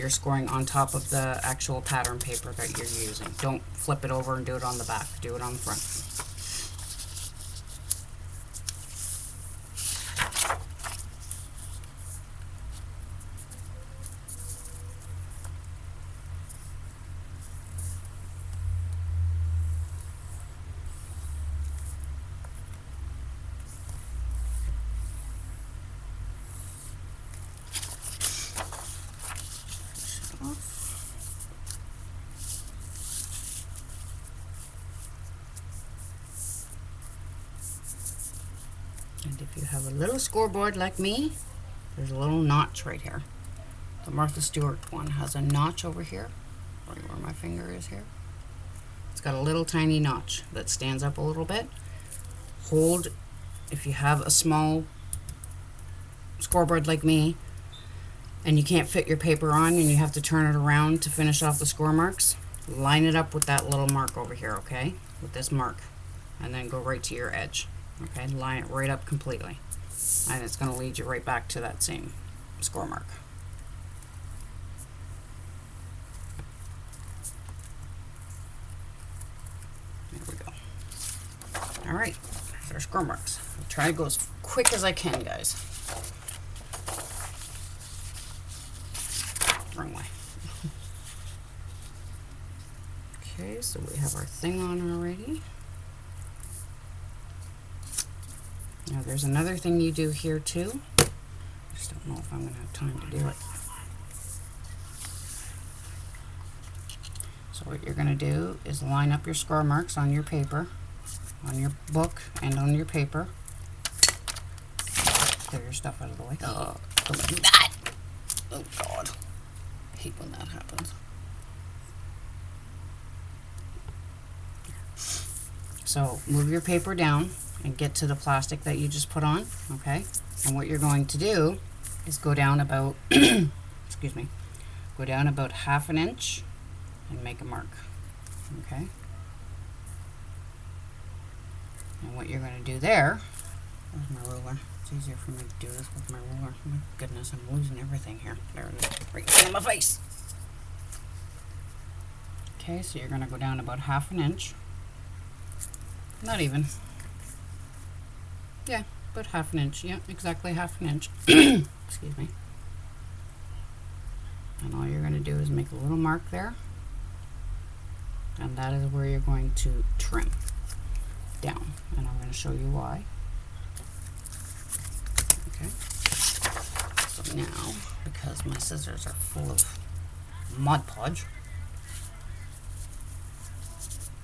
scoring on top of the actual pattern paper that you're using. Don't flip it over and do it on the back. Do it on the front. And if you have a little scoreboard like me, there's a little notch right here. The Martha Stewart one has a notch over here, right where my finger is here. It's got a little tiny notch that stands up a little bit. Hold, if you have a small scoreboard like me, and you can't fit your paper on and you have to turn it around to finish off the score marks, line it up with that little mark over here, okay? With this mark. And then go right to your edge. Okay, line it right up completely. And it's going to lead you right back to that same score mark. There we go. Alright, there's our score marks. I'll try to go as quick as I can, guys. Wrong way. Okay, so we have our thing on already. Now there's another thing you do here too. I just don't know if I'm going to have time to do it. So what you're going to do is line up your score marks on your paper, on your book, and on your paper. Clear your stuff out of the way. Oh, don't do that! Oh God. I hate when that happens. So move your paper down and get to the plastic that you just put on, okay? And what you're going to do is go down about, excuse me, go down about 1/2 inch and make a mark, okay? And what you're going to do there, where's my ruler? It's easier for me to do this with my ruler. My goodness, I'm losing everything here. There it is, right in my face. Okay, so you're going to go down about 1/2 inch. Not even. Yeah, about 1/2 inch. Yeah, exactly 1/2 inch. Excuse me. And all you're going to do is make a little mark there. And that is where you're going to trim down. And I'm going to show you why. Okay. So now, because my scissors are full of Mod Podge,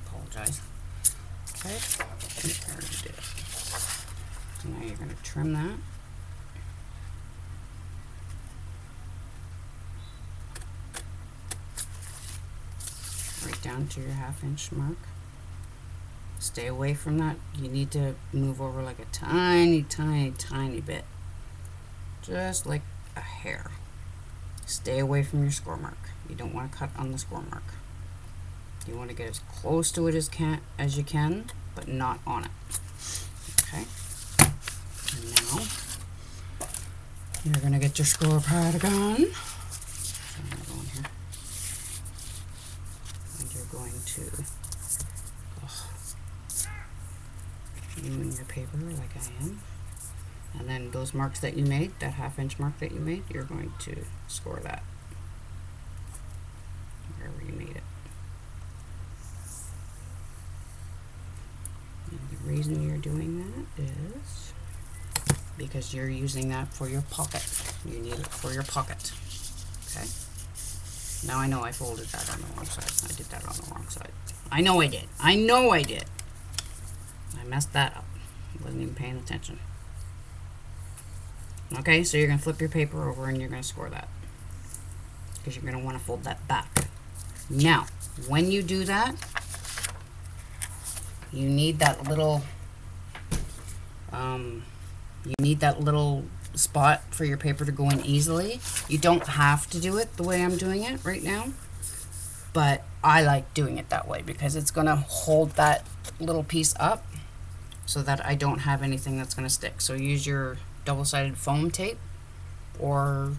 apologize. Okay, there it is. So now you're going to trim that. Right down to your 1/2 inch mark. Stay away from that. You need to move over like a tiny, tiny, tiny bit. Just like a hair. Stay away from your score mark. You don't want to cut on the score mark. You want to get as close to it as you can, but not on it. Okay. And now you're going to get your score pad gun. And you're going to you and your paper like I am. And then those marks that you made, that 1/2 inch mark that you made, you're going to score that wherever you made it. And the reason you're doing that is because you're using that for your pocket. You need it for your pocket. Okay? Now I know I folded that on the wrong side. I did that on the wrong side. I know I did. I know I did. I messed that up. I wasn't even paying attention. Okay, so you're going to flip your paper over and you're going to score that. Because you're going to want to fold that back. Now, when you do that, you need that little spot for your paper to go in easily. You don't have to do it the way I'm doing it right now, but I like doing it that way because it's going to hold that little piece up so that I don't have anything that's going to stick. So use your double-sided foam tape or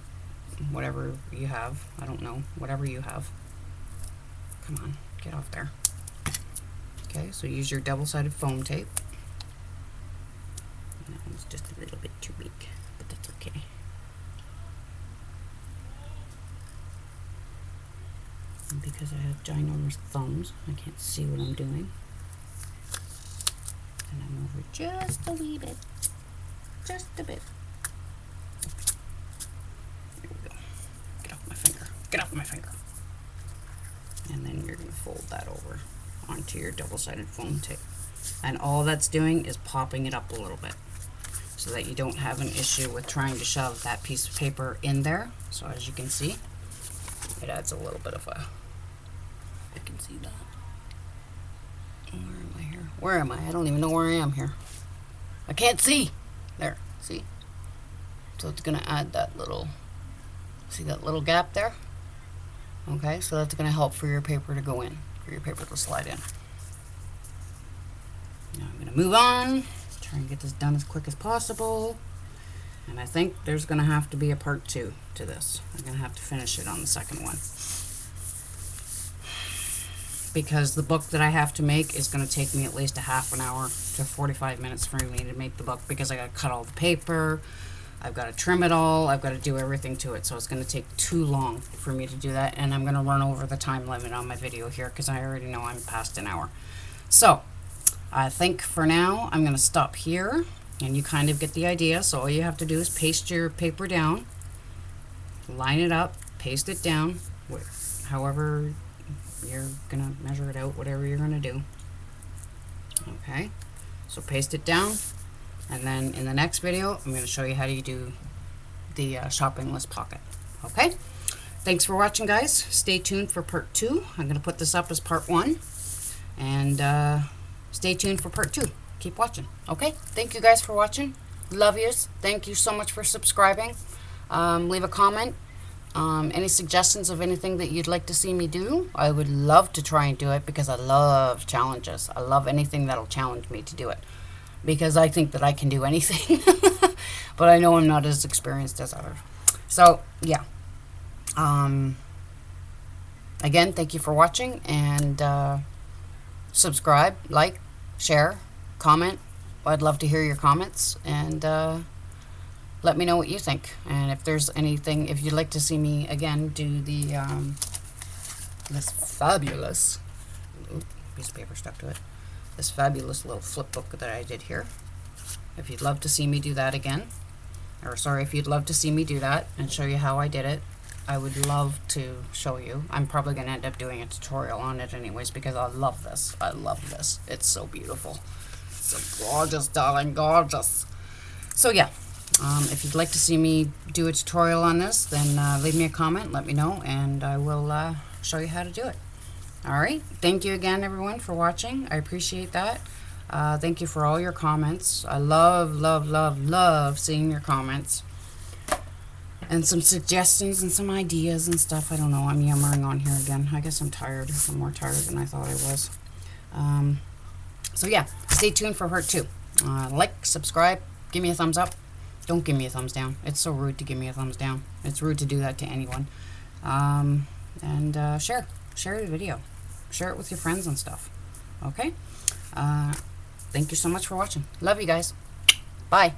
whatever you have. I don't know, whatever you have. Come on, get off there. Okay, so use your double-sided foam tape. That one's just a little bit too big, but that's okay. And because I have ginormous thumbs, I can't see what I'm doing. And I'm over just a wee bit. Just a bit. There we go. Get off my finger. Get off my finger. And then you're going to fold that over onto your double-sided foam tape. And all that's doing is popping it up a little bit so that you don't have an issue with trying to shove that piece of paper in there. So as you can see, it adds a little bit of a... I can see that. Where am I here? Where am I? I don't even know where I am here. I can't see. There, see? So it's going to add that little, see that little gap there? Okay, so that's going to help for your paper to go in, for your paper to slide in. Now I'm going to move on, try and get this done as quick as possible. And I think there's going to have to be a part 2 to this. I'm going to have to finish it on the second one, because the book that I have to make is going to take me at least a half an hour to 45 minutes for me to make the book, because I got to cut all the paper, I've got to trim it all, I've got to do everything to it, so it's going to take too long for me to do that, and I'm going to run over the time limit on my video here because I already know I'm past an hour. So I think for now I'm going to stop here, and you kind of get the idea. So all you have to do is paste your paper down, line it up, paste it down, however you're going to measure it out, whatever you're going to do. Okay, so paste it down, and then in the next video I'm going to show you how to do the shopping list pocket. Okay, thanks for watching, guys. Stay tuned for part 2. I'm going to put this up as part 1, and stay tuned for part 2. Keep watching. Okay, thank you guys for watching. Love yous. Thank you so much for subscribing. Leave a comment. Any suggestions of anything that you'd like to see me do? I would love to try and do it, because I love challenges. I love anything that'll challenge me to do it, because I think that I can do anything. But I know I'm not as experienced as others. So yeah, again, thank you for watching, and subscribe, like, share, comment. I'd love to hear your comments, and let me know what you think. And if there's anything, if you'd like to see me again do the this fabulous piece of paper stuck to it, this fabulous little flip book that I did here, if you'd love to see me do that again, or sorry, if you'd love to see me do that and show you how I did it, I would love to show you. I'm probably going to end up doing a tutorial on it anyways, because I love this. I love this. It's so beautiful. It's so gorgeous, darling, gorgeous. So yeah, if you'd like to see me do a tutorial on this, then leave me a comment, let me know, and I will show you how to do it. Alright, thank you again, everyone, for watching. I appreciate that. Thank you for all your comments. I love, love, love, love seeing your comments. And some suggestions and some ideas and stuff. I don't know, I'm yammering on here again. I guess I'm tired. I'm more tired than I thought I was. So yeah, stay tuned for part 2. Like, subscribe, give me a thumbs up. Don't give me a thumbs down. It's so rude to give me a thumbs down. It's rude to do that to anyone. And share the video. Share it with your friends and stuff. Okay? Thank you so much for watching. Love you guys. Bye.